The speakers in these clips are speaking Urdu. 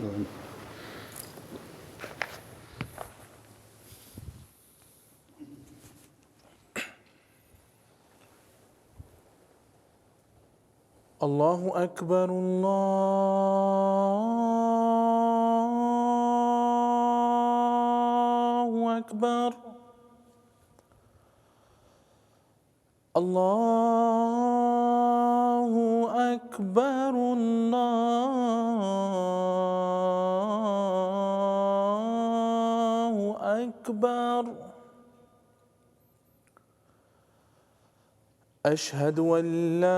الله أكبر الله أكبر الله أكبر الله أكبر أشهد أن لا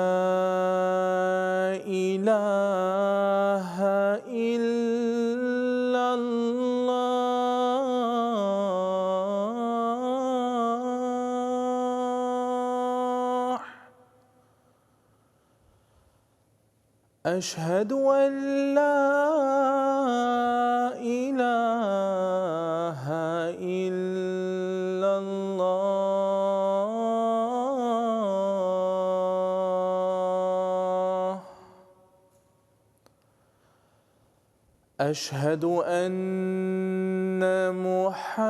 إله إلا الله أشهد أن لا إله إلا الله أشهد أن محمدًا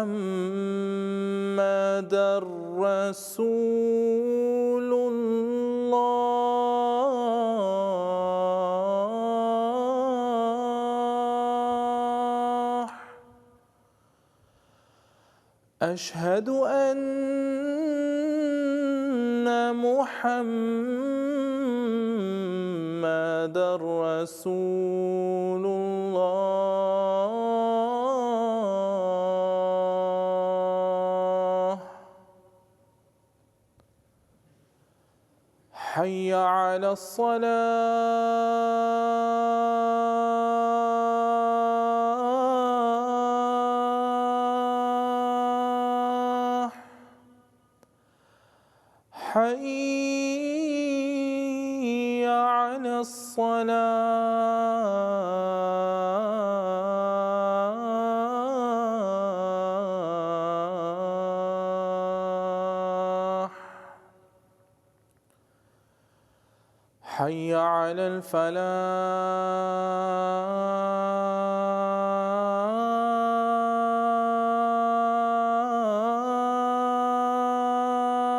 رسول الله أشهد أن محمدًا رسول الله حي على الصلاة حي على الصلاة حي على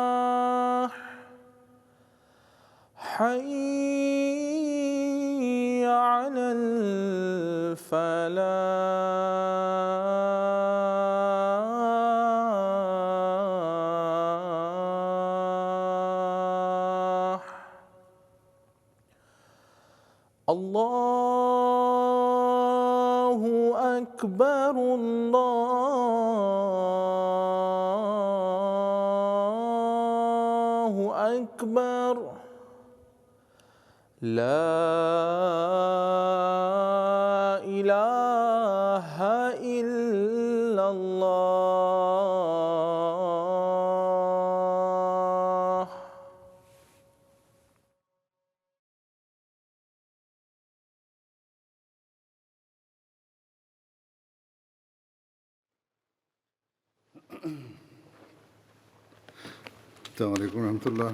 الفلاح حي على الفلاح الله أكبر الله أكبر لا إله إلا الله السلام علیکم ورحمۃ اللہ.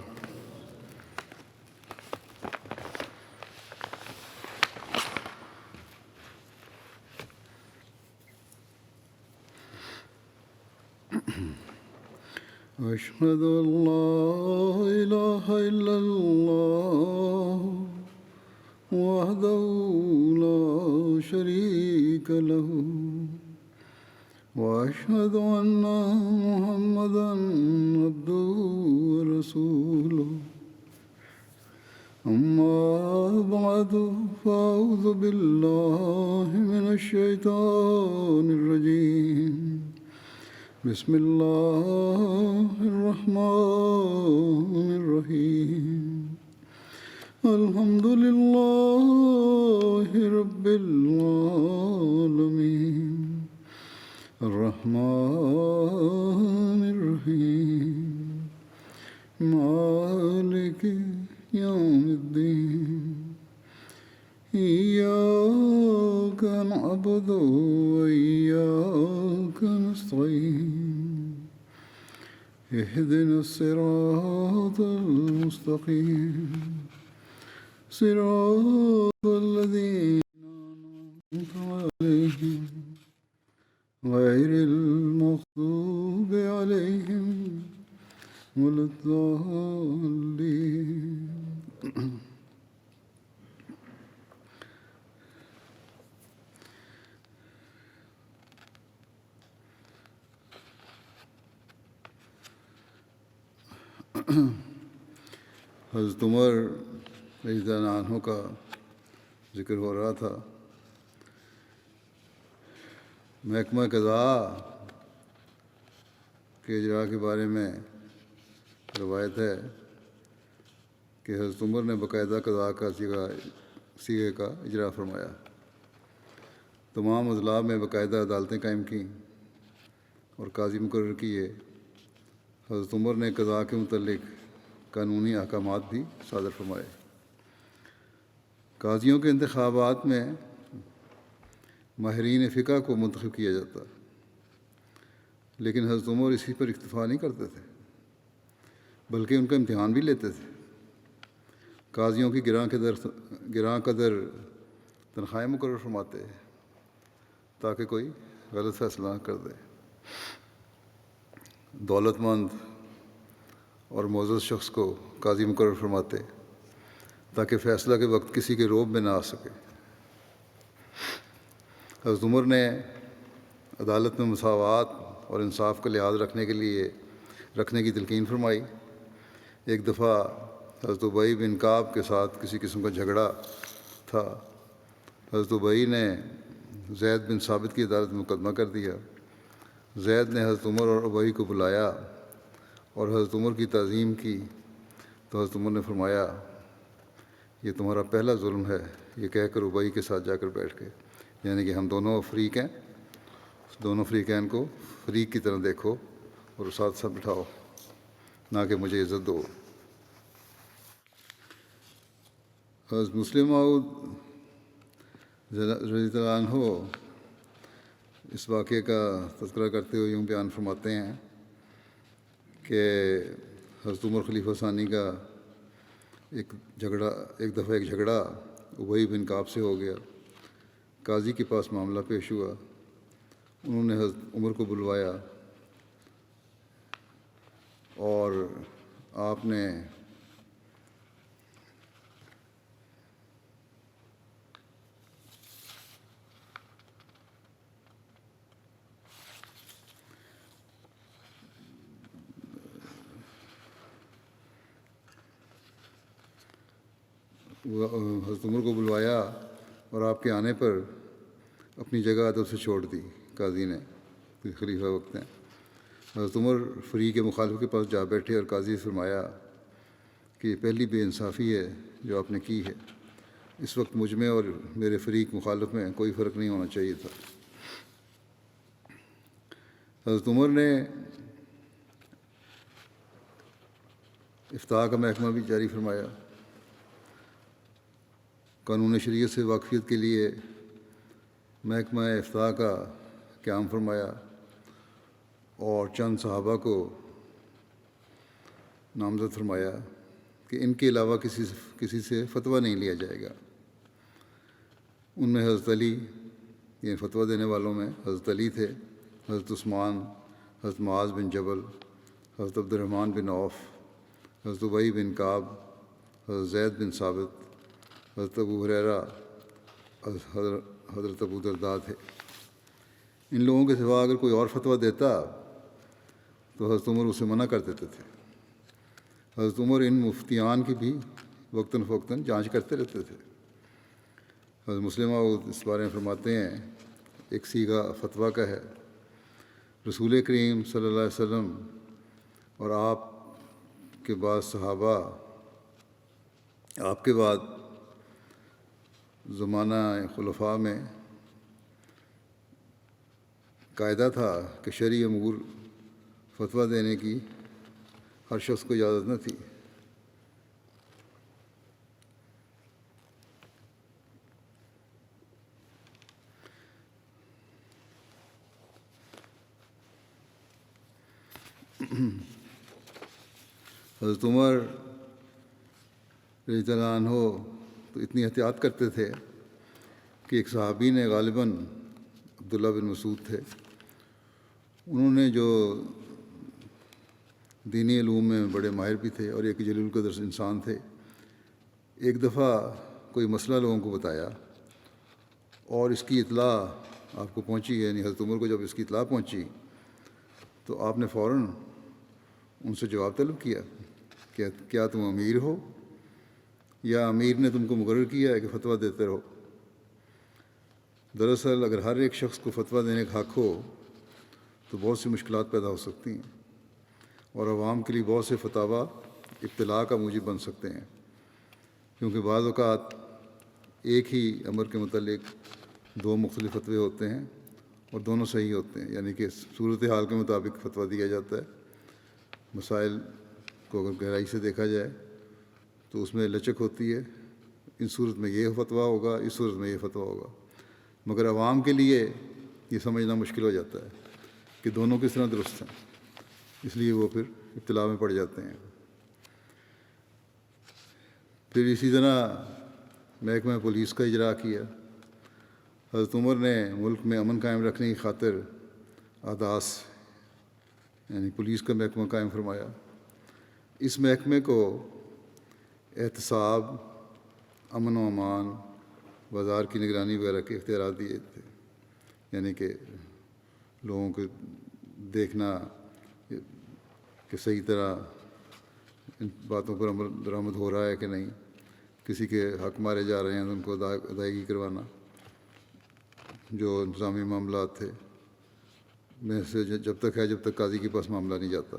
أشهد أن لا إله إلا الله وحده لا شريك له وأشهد أن محمدًا عبده ورسوله أما بعد فأعوذ بالله من الشيطان الرجيم بسم الله الرحمن الرحيم الحمد لله رب العالمين الرحمن الرحيم مالك يوم الدين إياك نعبد وإياك نستعين اهدنا الصراط المستقيم صراط الذين أنعمت عليهم غير المغضوب عليهم ولا الضالين. حضرت عمر رضی اللہ عنہ کا ذکر ہو رہا تھا. محکمہ قضاء کے اجراء کے بارے میں روایت ہے کہ حضرت عمر نے باقاعدہ قضاء کا صیغے کا اجراء فرمایا. تمام اضلاع میں باقاعدہ عدالتیں قائم کیں اور قاضی مقرر کیے. حضرت عمر نے قضاء کے متعلق قانونی احکامات بھی صادر فرمائے. قاضیوں کے انتخابات میں ماہرین فقہ کو منتخب کیا جاتا، لیکن حضرت عمر اسی پر اکتفا نہیں کرتے تھے بلکہ ان کا امتحان بھی لیتے تھے. قاضیوں کی گراں قدر تنخواہیں مقرر فرماتے تاکہ کوئی غلط فیصلہ نہ کر دے. دولت مند اور معزز شخص کو قاضی مقرر فرماتے تاکہ فیصلہ کے وقت کسی کے روب میں نہ آ سکے. حضرت عمر نے عدالت میں مساوات اور انصاف کا لحاظ رکھنے کی تلقین فرمائی. ایک دفعہ حضرت ابی بن کعب کے ساتھ کسی قسم کا جھگڑا تھا. حضرت ابی نے زید بن ثابت کی عدالت میں مقدمہ کر دیا. زید نے حضرت عمر اور ابی کو بلایا اور حضرت عمر کی تعظیم کی تو حضرت عمر نے فرمایا یہ تمہارا پہلا ظلم ہے. یہ کہہ کر ابی کے ساتھ جا کر بیٹھ گئے، یعنی کہ ہم دونوں فریق ہیں، دونوں فریقین کو فریق کی طرح دیکھو اور ساتھ ساتھ بٹھاؤ، نہ کہ مجھے عزت دو. حضرت مسلم موعود رضی اللہ عنہ اس واقعے کا تذکرہ کرتے ہوئے یوں بیان فرماتے ہیں کہ حضرت عمر خلیفہ ثانی کا ایک دفعہ جھگڑا ابی بن کعب سے ہو گیا. قاضی کے پاس معاملہ پیش ہوا. انہوں نے حضرت عمر کو بلوایا اور آپ نے اور آپ کے آنے پر اپنی جگہ ادب سے چھوڑ دی. قاضی نے، خلیفہ وقت ہیں. حضرت عمر فریق مخالف کے پاس جا بیٹھے اور قاضی سے فرمایا کہ یہ پہلی بے انصافی ہے جو آپ نے کی ہے. اس وقت مجھ میں اور میرے فریق مخالف میں کوئی فرق نہیں ہونا چاہیے تھا. حضرت عمر نے افتاء کا محکمہ بھی جاری فرمایا. قانون شریعت سے واقفیت کے لیے محکمہ افتاء کا قیام فرمایا اور چند صحابہ کو نامزد فرمایا کہ ان کے علاوہ کسی سے فتویٰ نہیں لیا جائے گا. ان میں حضرت علی، یہ فتویٰ دینے والوں میں حضرت علی تھے، حضرت عثمان، حضرت معاذ بن جبل، حضرت عبد الرحمن بن عوف، حضرت ابی بن کعب، حضرت زید بن ثابت، حضرت ابو ہریرہ، حضرت ابو درداء تھے. ان لوگوں کے سوا اگر کوئی اور فتویٰ دیتا تو حضرت عمر اسے منع کر دیتے تھے. حضرت عمر ان مفتیان کی بھی وقتاً فوقتاً جانچ کرتے رہتے تھے. حضرت مسلم اس بارے میں فرماتے ہیں ایک صیغہ فتویٰ کا ہے. رسول کریم صلی اللہ علیہ وسلم اور آپ کے بعد صحابہ، آپ کے بعد زمانہ خلفاء میں قاعدہ تھا کہ شرعی امور فتویٰ دینے کی ہر شخص کو اجازت نہ تھی. حضرت عمر رضی اللہ عنہ تو اتنی احتیاط کرتے تھے کہ ایک صحابی نے، غالباً عبداللہ بن مسعود تھے، انہوں نے جو دینی علوم میں بڑے ماہر بھی تھے اور ایک جلیل القدر انسان تھے، ایک دفعہ کوئی مسئلہ لوگوں کو بتایا اور اس کی اطلاع آپ کو پہنچی، یعنی حضرت عمر کو جب اس کی اطلاع پہنچی تو آپ نے فوراً ان سے جواب طلب کیا کہ کیا تم امیر ہو یا امیر نے تم کو مقرر کیا ہے کہ فتویٰ دیتے رہو؟ دراصل اگر ہر ایک شخص کو فتویٰ دینے کا حق ہو تو بہت سی مشکلات پیدا ہو سکتی ہیں اور عوام کے لیے بہت سے فتاویٰ ابتلاء کا موجب بن سکتے ہیں، کیونکہ بعض اوقات ایک ہی امر کے متعلق دو مختلف فتوے ہوتے ہیں اور دونوں صحیح ہوتے ہیں، یعنی کہ صورتحال کے مطابق فتویٰ دیا جاتا ہے۔ مسائل کو اگر گہرائی سے دیکھا جائے تو اس میں لچک ہوتی ہے، اس صورت میں یہ فتویٰ ہوگا، اس صورت میں یہ فتویٰ ہوگا، مگر عوام کے لیے یہ سمجھنا مشکل ہو جاتا ہے کہ دونوں کس طرح درست ہیں، اس لیے وہ پھر ابتلاء میں پڑ جاتے ہیں۔ پھر اسی طرح محکمہ پولیس کا اجرا کیا۔ حضرت عمر نے ملک میں امن قائم رکھنے کی خاطر آداس یعنی پولیس کا محکمہ قائم فرمایا۔ اس محکمے کو احتساب، امن و امان، بازار کی نگرانی وغیرہ کے اختیارات دیے تھے، یعنی کہ لوگوں کو دیکھنا کہ صحیح طرح ان باتوں پر عمل درآمد ہو رہا ہے کہ نہیں، کسی کے حق مارے جا رہے ہیں تو ان کو ادائیگی کروانا، جو انتظامی معاملات تھے میں سے جب تک ہے جب تک قاضی کے پاس معاملہ نہیں جاتا۔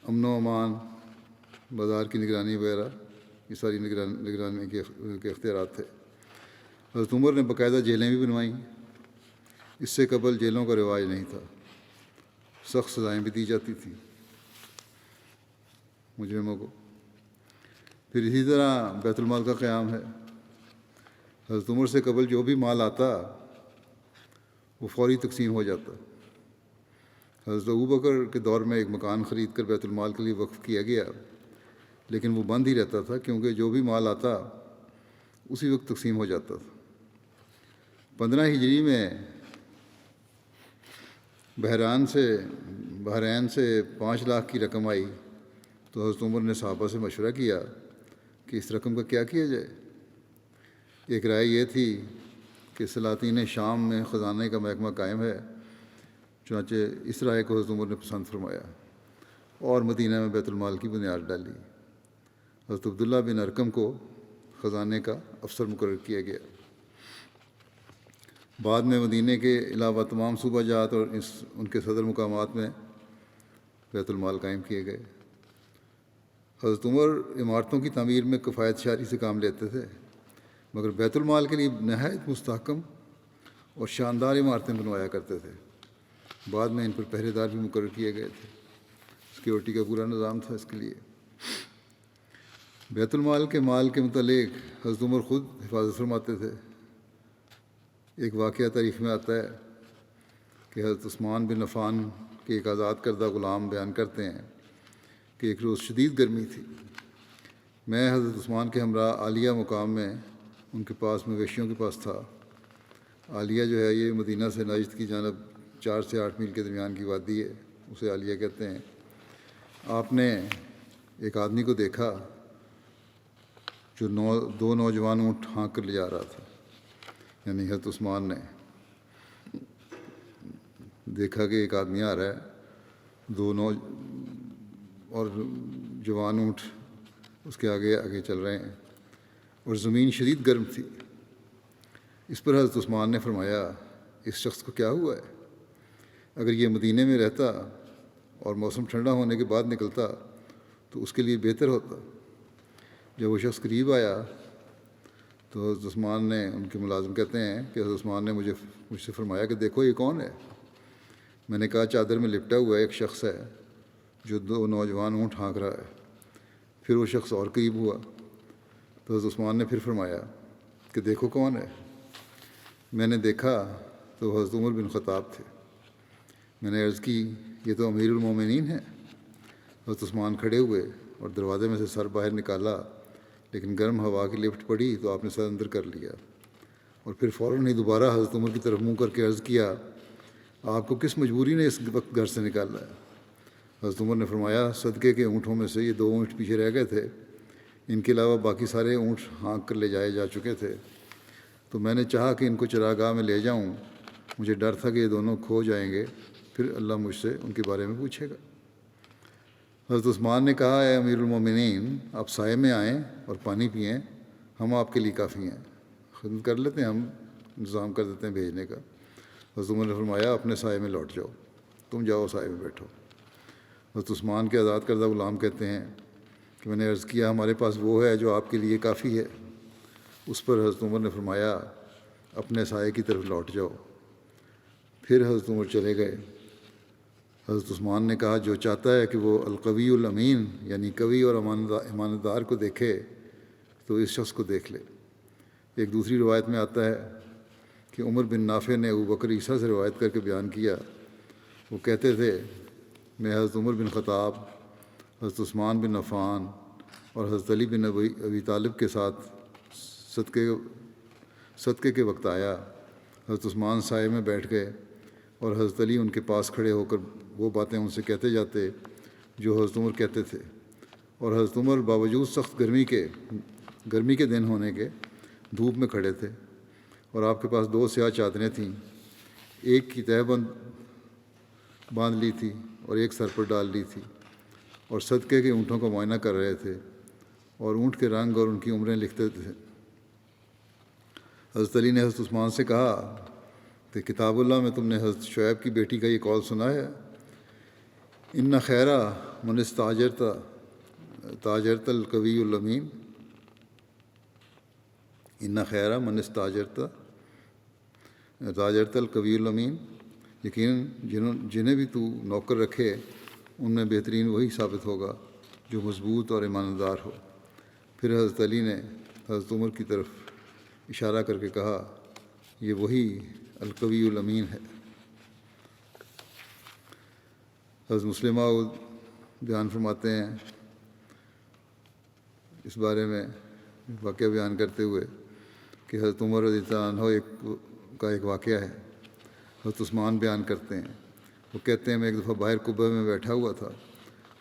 امن و امان، بازار کی نگرانی وغیرہ، یہ ساری نگرانی کے اختیارات تھے۔ حضرت عمر نے باقاعدہ جیلیں بھی بنوائیں، اس سے قبل جیلوں کا رواج نہیں تھا، سخت سزائیں بھی دی جاتی تھیں مجرموں کو۔ پھر اسی طرح بیت المال کا قیام ہے۔ حضرت عمر سے قبل جو بھی مال آتا وہ فوری تقسیم ہو جاتا۔ حضرت ابوبکر کے دور میں ایک مکان خرید کر بیت المال کے لیے وقف کیا گیا، لیکن وہ بند ہی رہتا تھا کیونکہ جو بھی مال آتا اسی وقت تقسیم ہو جاتا تھا۔ 15 ہجری میں بحرین سے 5 لاکھ کی رقم آئی تو حضرت عمر نے صحابہ سے مشورہ کیا کہ اس رقم کا کیا کیا جائے۔ ایک رائے یہ تھی کہ سلاطین شام میں خزانے کا محکمہ قائم ہے، چنانچہ اس رائے کو حضرت عمر نے پسند فرمایا اور مدینہ میں بیت المال کی بنیاد ڈالی۔ حضرت عبداللہ بن ارقم کو خزانے کا افسر مقرر کیا گیا۔ بعد میں مدینہ کے علاوہ تمام صوبہ جات اور ان کے صدر مقامات میں بیت المال قائم کیے گئے۔ حضرت عمر عمارتوں کی تعمیر میں کفایت شعری سے کام لیتے تھے، مگر بیت المال کے لیے نہایت مستحکم اور شاندار عمارتیں بنوایا کرتے تھے۔ بعد میں ان پر پہرے دار بھی مقرر کیے گئے تھے، سیکیورٹی کا پورا نظام تھا اس کے لیے۔ بیت المال کے مال کے متعلق حضرت عمر خود حفاظت فرماتے تھے۔ ایک واقعہ تاریخ میں آتا ہے کہ حضرت عثمان بن عفان کے ایک آزاد کردہ غلام بیان کرتے ہیں کہ ایک روز شدید گرمی تھی، میں حضرت عثمان کے ہمراہ عالیہ مقام میں ان کے پاس مویشیوں کے پاس تھا۔ عالیہ جو ہے یہ مدینہ سے نجد کی جانب 4 سے 8 میل کے درمیان کی وادی ہے، اسے عالیہ کہتے ہیں۔ آپ نے ایک آدمی کو دیکھا جو 2 نوجوان اونٹ ہانک کر لے جا رہا تھا، یعنی حضرت عثمان نے دیکھا کہ ایک آدمی آ رہا ہے، 2 اور جوان اونٹ اس کے آگے آگے چل رہے ہیں اور زمین شدید گرم تھی۔ اس پر حضرت عثمان نے فرمایا اس شخص کو کیا ہوا ہے؟ اگر یہ مدینے میں رہتا اور موسم ٹھنڈا ہونے کے بعد نکلتا تو اس کے لیے بہتر ہوتا۔ جب وہ شخص قریب آیا تو حضرت عثمان نے، ان کے ملازم کہتے ہیں کہ حضرت عثمان نے مجھ سے فرمایا کہ دیکھو یہ کون ہے؟ میں نے کہا چادر میں لپٹا ہوا ایک شخص ہے جو 2 نوجوان اونٹ ہانک رہا ہے۔ پھر وہ شخص اور قریب ہوا تو حضرت عثمان نے پھر فرمایا کہ دیکھو کون ہے؟ میں نے دیکھا تو حضرت عمر بن خطاب تھے۔ میں نے عرض کی یہ تو امیر المومنین ہیں۔ حضرت عثمان کھڑے ہوئے اور دروازے میں سے سر باہر نکالا، لیکن گرم ہوا کی لفٹ پڑی تو آپ نے سر اندر کر لیا اور پھر فوراً ہی دوبارہ حضرت عمر کی طرف منہ کر کے عرض کیا آپ کو کس مجبوری نے اس وقت گھر سے نکالا ہے؟ حضرت عمر نے فرمایا صدقے کے اونٹوں میں سے یہ 2 اونٹ پیچھے رہ گئے تھے، ان کے علاوہ باقی سارے اونٹ ہانک کر لے جائے جا چکے تھے، تو میں نے چاہا کہ ان کو چراگاہ میں لے جاؤں، مجھے ڈر تھا کہ یہ دونوں کھو جائیں گے، پھر اللہ مجھ سے ان کے بارے میں پوچھے گا۔ حضرت عثمان نے کہا اے امیر المومنین، آپ سائے میں آئیں اور پانی پئیں، ہم آپ کے لیے کافی ہیں، خدمت کر لیتے ہیں، ہم انتظام کر دیتے ہیں بھیجنے کا۔ حضرت عمر نے فرمایا اپنے سائے میں لوٹ جاؤ، تم جاؤ سائے میں بیٹھو۔ حضرت عثمان کے آزاد کردہ غلام کہتے ہیں کہ میں نے عرض کیا ہمارے پاس وہ ہے جو آپ کے لیے کافی ہے۔ اس پر حضرت عمر نے فرمایا اپنے سائے کی طرف لوٹ جاؤ۔ پھر حضرت عمر چلے گئے۔ حضرت عثمان نے کہا جو چاہتا ہے کہ وہ القوی الامین یعنی قوی اور امانت دار کو دیکھے تو اس شخص کو دیکھ لے۔ ایک دوسری روایت میں آتا ہے کہ عمر بن نافع نے ابوبکر عیسیٰ سے روایت کر کے بیان کیا، وہ کہتے تھے میں حضرت عمر بن خطاب، حضرت عثمان بن عفان اور حضرت علی بن ابی طالب کے ساتھ صدقے کے وقت آیا۔ حضرت عثمان سائے میں بیٹھ گئے اور حضرت علی ان کے پاس کھڑے ہو کر وہ باتیں ان سے کہتے جاتے جو حضرت عمر کہتے تھے، اور حضرت عمر باوجود سخت گرمی کے دن ہونے کے دھوپ میں کھڑے تھے، اور آپ کے پاس 2 سیاہ چادریں تھیں، ایک کی تہہ باندھ لی تھی اور ایک سر پر ڈال لی تھی، اور صدقے کے اونٹوں کا معائنہ کر رہے تھے اور اونٹ کے رنگ اور ان کی عمریں لکھتے تھے۔ حضرت علی نے حضرت عثمان سے کہا کہ کتاب اللہ میں تم نے حضرت شعیب کی بیٹی کا یہ قول سنا ہے، ان خیرہ من تاجرت القوی الامین، ان خیرہ من تاجرت القوی الامین، یقیناً جنہیں بھی تو نوکر رکھے ان میں بہترین وہی ثابت ہوگا جو مضبوط اور ایماندار دار ہو۔ پھر حضرت علی نے حضرت عمر کی طرف اشارہ کر کے کہا یہ وہی القوی الامین ہے۔ حضرت مسلمہ بیان فرماتے ہیں اس بارے میں واقعہ بیان کرتے ہوئے کہ حضرت عمر رضی اللہ عنہ کا ایک واقعہ ہے۔ حضرت عثمان بیان کرتے ہیں، وہ کہتے ہیں میں ایک دفعہ باہر قبہ میں بیٹھا ہوا تھا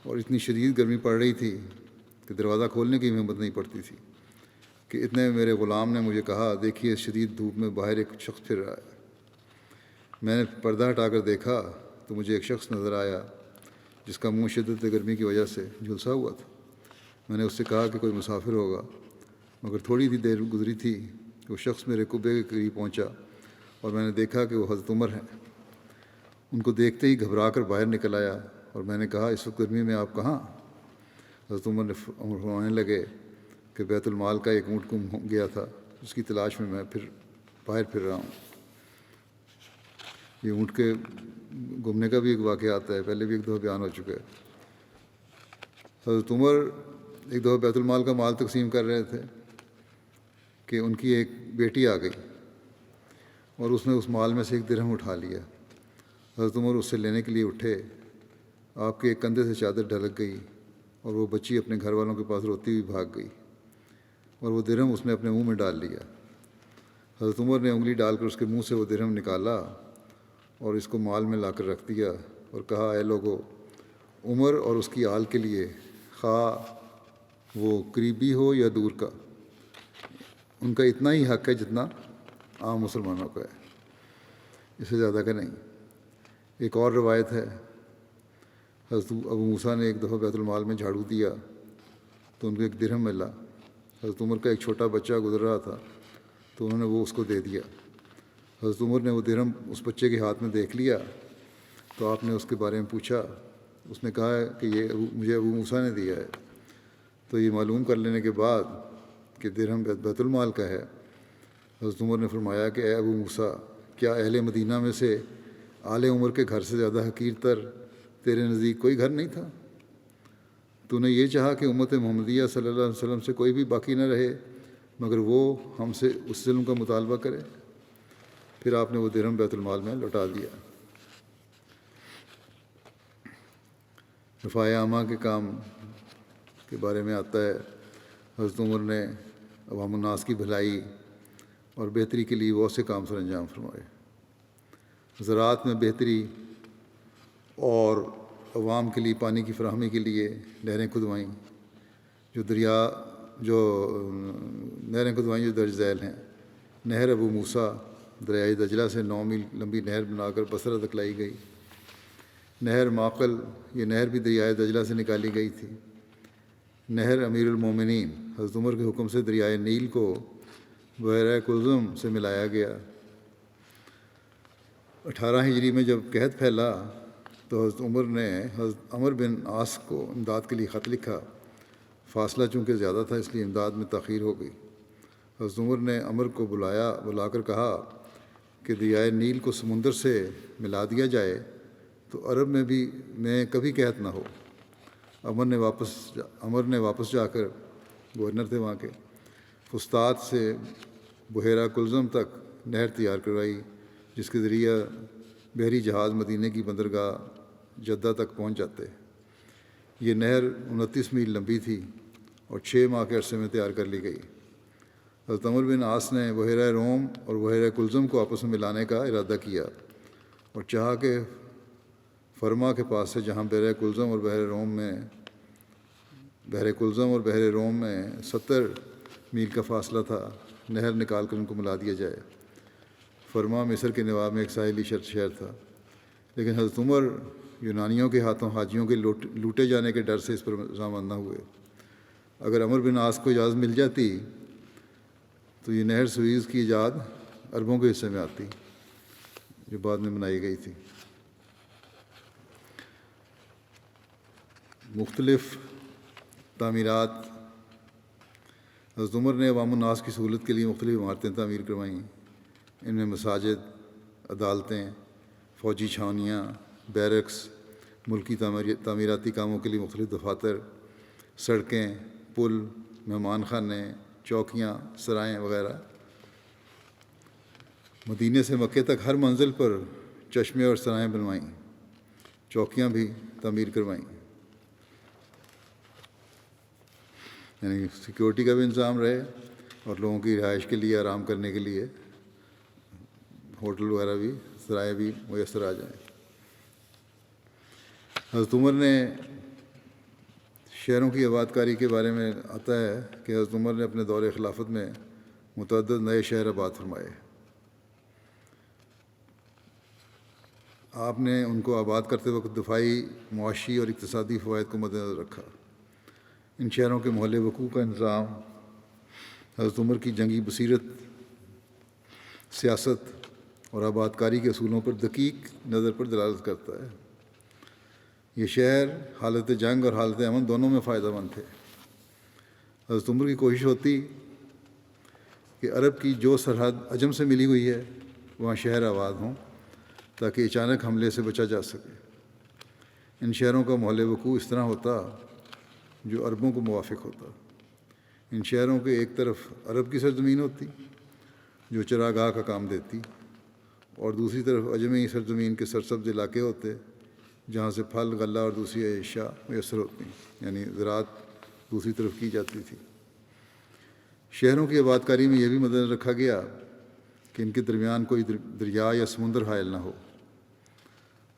اور اتنی شدید گرمی پڑ رہی تھی کہ دروازہ کھولنے کی ہمت نہیں پڑتی تھی کہ اتنے میں میرے غلام نے مجھے کہا دیکھیے شدید دھوپ میں باہر ایک شخص پھر رہا ہے۔ میں نے پردہ ہٹا کر دیکھا تو مجھے ایک شخص نظر آیا جس کا منہ شدت گرمی کی وجہ سے جھلسا ہوا تھا۔ میں نے اس سے کہا کہ کوئی مسافر ہوگا، مگر تھوڑی سی دیر گزری تھی کہ وہ شخص میرے قبے کے قریب پہنچا اور میں نے دیکھا کہ وہ حضرت عمر ہیں۔ ان کو دیکھتے ہی گھبرا کر باہر نکل آیا اور میں نے کہا اس وقت گرمی میں آپ کہاں؟ حضرت عمر فرمانے لگے کہ بیت المال کا ایک اونٹ گم ہو گیا تھا، اس کی تلاش میں باہر پھر رہا ہوں۔ یہ اونٹ کے گمنے کا بھی ایک واقعہ آتا ہے، پہلے بھی ایک دفعہ بیان ہو چکا ہے۔ حضرت عمر ایک دفعہ بیت المال کا مال تقسیم کر رہے تھے کہ ان کی ایک بیٹی آ گئی اور اس نے اس مال میں سے ایک درہم اٹھا لیا۔ حضرت عمر اس سے لینے کے لیے اٹھے، آپ کے ایک کندھے سے چادر ڈھلک گئی اور وہ بچی اپنے گھر والوں کے پاس روتی ہوئی بھاگ گئی اور وہ درہم اس نے اپنے منہ میں ڈال لیا۔ حضرت عمر نے انگلی ڈال کر اس کے منہ سے وہ درہم نکالا اور اس کو مال میں لا کر رکھ دیا اور کہا اے لوگو، عمر اور اس کی آل کے لیے خواہ وہ قریبی ہو یا دور کا، ان کا اتنا ہی حق ہے جتنا عام مسلمانوں کا ہے، اس سے زیادہ کا نہیں۔ ایک اور روایت ہے، حضرت ابو موسیٰ نے ایک دفعہ بیت المال میں جھاڑو دیا تو ان کو ایک درہم ملا۔ حضرت عمر کا ایک چھوٹا بچہ گزر رہا تھا تو انہوں نے وہ اس کو دے دیا۔ حضرت عمر نے وہ درہم اس بچے کے ہاتھ میں دیکھ لیا تو آپ نے اس کے بارے میں پوچھا، اس نے کہا کہ یہ مجھے ابو موسیٰ نے دیا ہے۔ تو یہ معلوم کر لینے کے بعد کہ درہم بیت المال کا ہے، حضرت عمر نے فرمایا کہ اے ابو موسیٰ، کیا اہل مدینہ میں سے آل عمر کے گھر سے زیادہ حقیر تر تیرے نزدیک کوئی گھر نہیں تھا؟ تو نے یہ چاہا کہ امت محمدیہ صلی اللہ علیہ وسلم سے کوئی بھی باقی نہ رہے مگر وہ ہم سے اس ظلم کا مطالبہ کرے۔ پھر آپ نے وہ درہم بیت المال میں لوٹا دیا۔ رفاع عامہ کے کام کے بارے میں آتا ہے، حضرت عمر نے عوام الناس کی بھلائی اور بہتری کے لیے بہت سے کام سر انجام فرمائے۔ زراعت میں بہتری اور عوام کے لیے پانی کی فراہمی کے لیے نہریں کھدوائیں جو درج ذیل ہیں۔ نہر ابو موسیٰ دریائے دجلہ سے 9 میل لمبی نہر بنا کر بصرہ تک لائی گئی۔ نہر معقل، یہ نہر بھی دریائے دجلہ سے نکالی گئی تھی۔ نہر امیر المومنین حضرت عمر کے حکم سے دریائے نیل کو بحیرہ کلزم سے ملایا گیا۔ 18 ہجری میں جب قحط پھیلا تو حضرت عمر نے حضرت عمر بن عاص کو امداد کے لیے خط لکھا۔ فاصلہ چونکہ زیادہ تھا اس لیے امداد میں تاخیر ہو گئی۔ حضرت عمر نے عمر کو بلا کر کہا کہ دریائے نیل کو سمندر سے ملا دیا جائے تو عرب میں کبھی قحط نہ ہو۔ عمر نے واپس جا کر، گورنر تھے وہاں کے، فسطاط سے بحیرہ کلزم تک نہر تیار کروائی جس کے ذریعہ بحری جہاز مدینہ کی بندرگاہ جدہ تک پہنچ جاتے۔ یہ نہر 29 میل لمبی تھی اور 6 ماہ کے عرصے میں تیار کر لی گئی۔ حضرت عمر بن عاص نے بحیرہ روم اور بحیرہ کلزم کو آپس میں ملانے کا ارادہ کیا اور چاہا کہ فرما کے پاس سے جہاں بحیرہ کلزم اور بحیرہ روم میں 70 میل کا فاصلہ تھا، نہر نکال کر ان کو ملا دیا جائے۔ فرما مصر کے نواب میں ایک ساحلی شہر تھا، لیکن حضرت عمر یونانیوں کے ہاتھوں حاجیوں کے لوٹے جانے کے ڈر سے اس پر رضامند نہ ہوئے۔ اگر عمر بن عاص کو اجازت مل جاتی تو یہ نہر سویز کی ایجاد عربوں کے حصے میں آتی جو بعد میں بنائی گئی تھی۔ مختلف تعمیرات حضرت عمر نے عوام الناس کی سہولت کے لیے مختلف عمارتیں تعمیر کروائیں۔ ان میں مساجد، عدالتیں، فوجی چھاونیاں، بیرکس، ملکی تعمیراتی کاموں کے لیے مختلف دفاتر، سڑکیں، پل، مہمان خانے، چوکیاں، سرائیں وغیرہ۔ مدینہ سے مکہ تک ہر منزل پر چشمے اور سرائیں بنوائیں، چوکیاں بھی تعمیر کروائیں، یعنی سیکورٹی کا بھی انتظام رہے اور لوگوں کی رہائش کے لیے، آرام کرنے کے لیے ہوٹل وغیرہ بھی، سرائیں بھی میسر آ جائیں۔ حضرت عمر نے شہروں کی آباد کاری کے بارے میں آتا ہے کہ حضرت عمر نے اپنے دور خلافت میں متعدد نئے شہر آباد فرمائے۔ آپ نے ان کو آباد کرتے وقت دفاعی، معاشی اور اقتصادی فوائد کو مد نظر رکھا۔ ان شہروں کے محل وقوع کا انتظام حضرت عمر کی جنگی بصیرت، سیاست اور آباد کاری کے اصولوں پر دقیق نظر پر دلالت کرتا ہے۔ یہ شہر حالت جنگ اور حالت امن دونوں میں فائدہ مند تھے۔ حضرت عمر کی کوشش ہوتی کہ عرب کی جو سرحد عجم سے ملی ہوئی ہے وہاں شہر آباد ہوں تاکہ اچانک حملے سے بچا جا سکے۔ ان شہروں کا محل وقوع اس طرح ہوتا جو عربوں کو موافق ہوتا۔ ان شہروں کے ایک طرف عرب کی سرزمین ہوتی جو چراگاہ کا کام دیتی، اور دوسری طرف عجمی سرزمین کے سرسبز علاقے ہوتے جہاں سے پھل، غلہ اور دوسری اشیاء میسر ہوتی، یعنی زراعت دوسری طرف کی جاتی تھی۔ شہروں کی آباد کاری میں یہ بھی مد نظر رکھا گیا کہ ان کے درمیان کوئی دریا یا سمندر حائل نہ ہو۔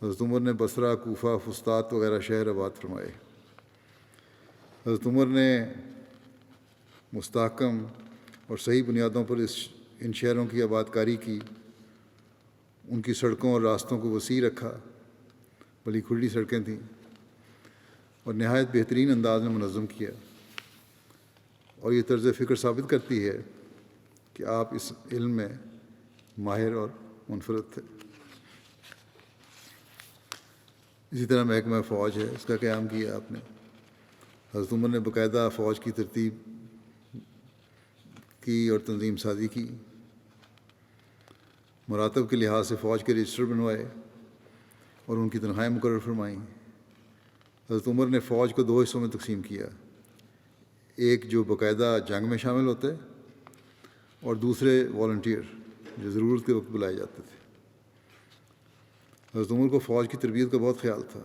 حضرت عمر نے بصرہ، کوفہ، فسطاط وغیرہ شہر آباد فرمائے۔ حضرت عمر نے مستحکم اور صحیح بنیادوں پر ان شہروں کی آباد کاری کی، ان کی سڑکوں اور راستوں کو وسیع رکھا، بڑی کھلی سڑکیں تھیں، اور نہایت بہترین انداز میں منظم کیا۔ اور یہ طرز فکر ثابت کرتی ہے کہ آپ اس علم میں ماہر اور منفرد تھے۔ اسی طرح محکمہ فوج ہے، اس کا قیام کیا آپ نے۔ حضرت عمر نے باقاعدہ فوج کی ترتیب کی اور تنظیم سازی کی، مراتب کے لحاظ سے فوج کے رجسٹر بنوائے اور ان کی تنخواہیں مقرر فرمائیں۔ حضرت عمر نے فوج کو 2 حصوں میں تقسیم کیا، ایک جو باقاعدہ جنگ میں شامل ہوتے اور دوسرے والنٹیئر جو ضرورت کے وقت بلائے جاتے تھے۔ حضرت عمر کو فوج کی تربیت کا بہت خیال تھا۔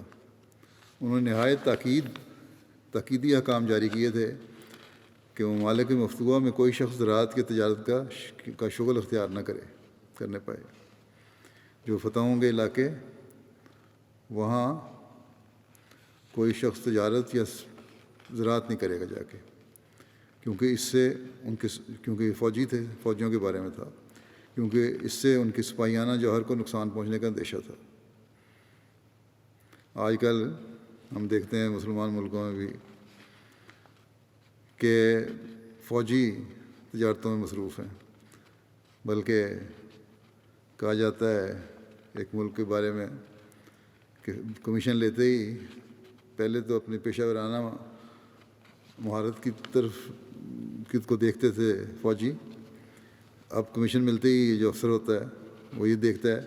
انہوں نے نہایت تاکیدی احکام جاری کیے تھے کہ ممالک مفتوحہ میں کوئی شخص زراعت کی تجارت کا شغل اختیار نہ کرنے پائے۔ جو فتح ہوں گے علاقے وہاں کوئی شخص تجارت یا زراعت نہیں کرے گا جا کے، کیونکہ اس سے کیونکہ یہ فوجی تھے، فوجیوں کے بارے میں تھا، کیونکہ اس سے ان کی سپاہیانہ جوہر کو نقصان پہنچنے کا اندیشہ تھا۔ آج کل ہم دیکھتے ہیں مسلمان ملکوں میں بھی کہ فوجی تجارتوں میں مصروف ہیں، بلکہ کہا جاتا ہے ایک ملک کے بارے میں کہ کمیشن لیتے ہی پہلے تو اپنی پیشہ ورانہ مہارت کی طرف کو دیکھتے تھے فوجی، اب کمیشن ملتے ہی جو افسر ہوتا ہے وہ یہ دیکھتا ہے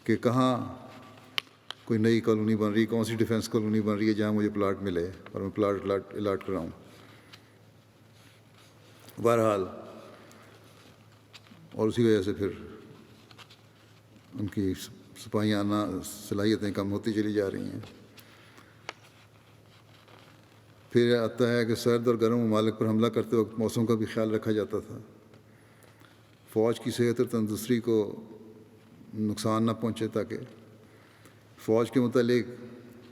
کہ کہاں کوئی نئی کالونی بن رہی، کون سی ڈیفینس کالونی بن رہی ہے جہاں مجھے پلاٹ ملے اور میں پلاٹ الاٹ کراؤں۔ بہرحال اور اسی وجہ سے پھر ان کی سپاہیانہ صلاحیتیں کم ہوتی چلی جا رہی ہیں۔ پھر آتا ہے کہ سرد اور گرم ممالک پر حملہ کرتے وقت موسم کا بھی خیال رکھا جاتا تھا، فوج کی صحت اور تندرستی کو نقصان نہ پہنچے، تاکہ فوج کے متعلق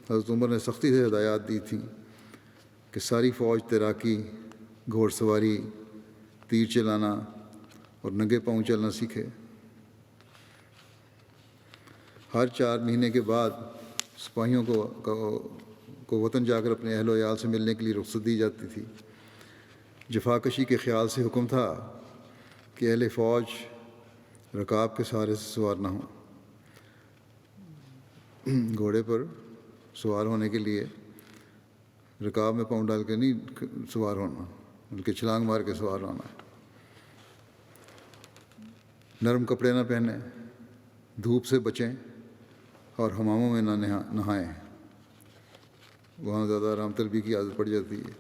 حضرت عمر نے سختی سے ہدایات دی تھیں کہ ساری فوج تیراکی، گھوڑ سواری، تیر چلانا اور ننگے پاؤں چلنا سیکھے۔ ہر 4 مہینے کے بعد سپاہیوں کو وطن جا کر اپنے اہل و عیال سے ملنے کے لیے رخصت دی جاتی تھی۔ جفاکشی کے خیال سے حکم تھا کہ اہل فوج رکاب کے سہارے سے سوار نہ ہوں، گھوڑے پر سوار ہونے کے لیے رکاب میں پاؤں ڈال کے نہیں سوار ہونا، بلکہ چھلانگ مار کے سوار ہونا ہے۔ نرم کپڑے نہ پہنیں، دھوپ سے بچیں اور حماموں میں نہ نہائیں، وہاں زیادہ آرام طلبی کی عادت پڑ جاتی ہے۔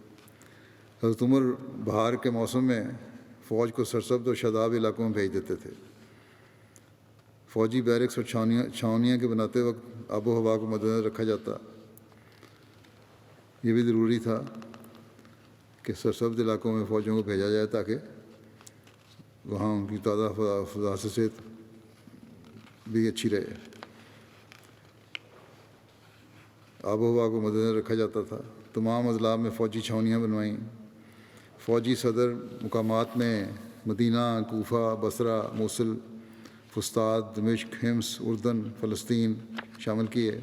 حضرت عمر بہار کے موسم میں فوج کو سرسبز اور شاداب علاقوں میں بھیج دیتے تھے۔ فوجی بیرکس اور چھاونیاں کے بناتے وقت آب و ہوا کو مد نظر رکھا جاتا۔ یہ بھی ضروری تھا کہ سرسبز علاقوں میں فوجیوں کو بھیجا جائے تاکہ وہاں ان کی تازہ فضا سے صحت بھی اچھی رہے۔ آب و ہوا کو مد نظر رکھا جاتا تھا۔ تمام اضلاع میں فوجی چھاونیاں بنوائیں۔ فوجی صدر مقامات میں مدینہ، کوفہ، بصرہ، موصل، فسطاط، دمشق، حمص، اردن، فلسطین شامل کیے،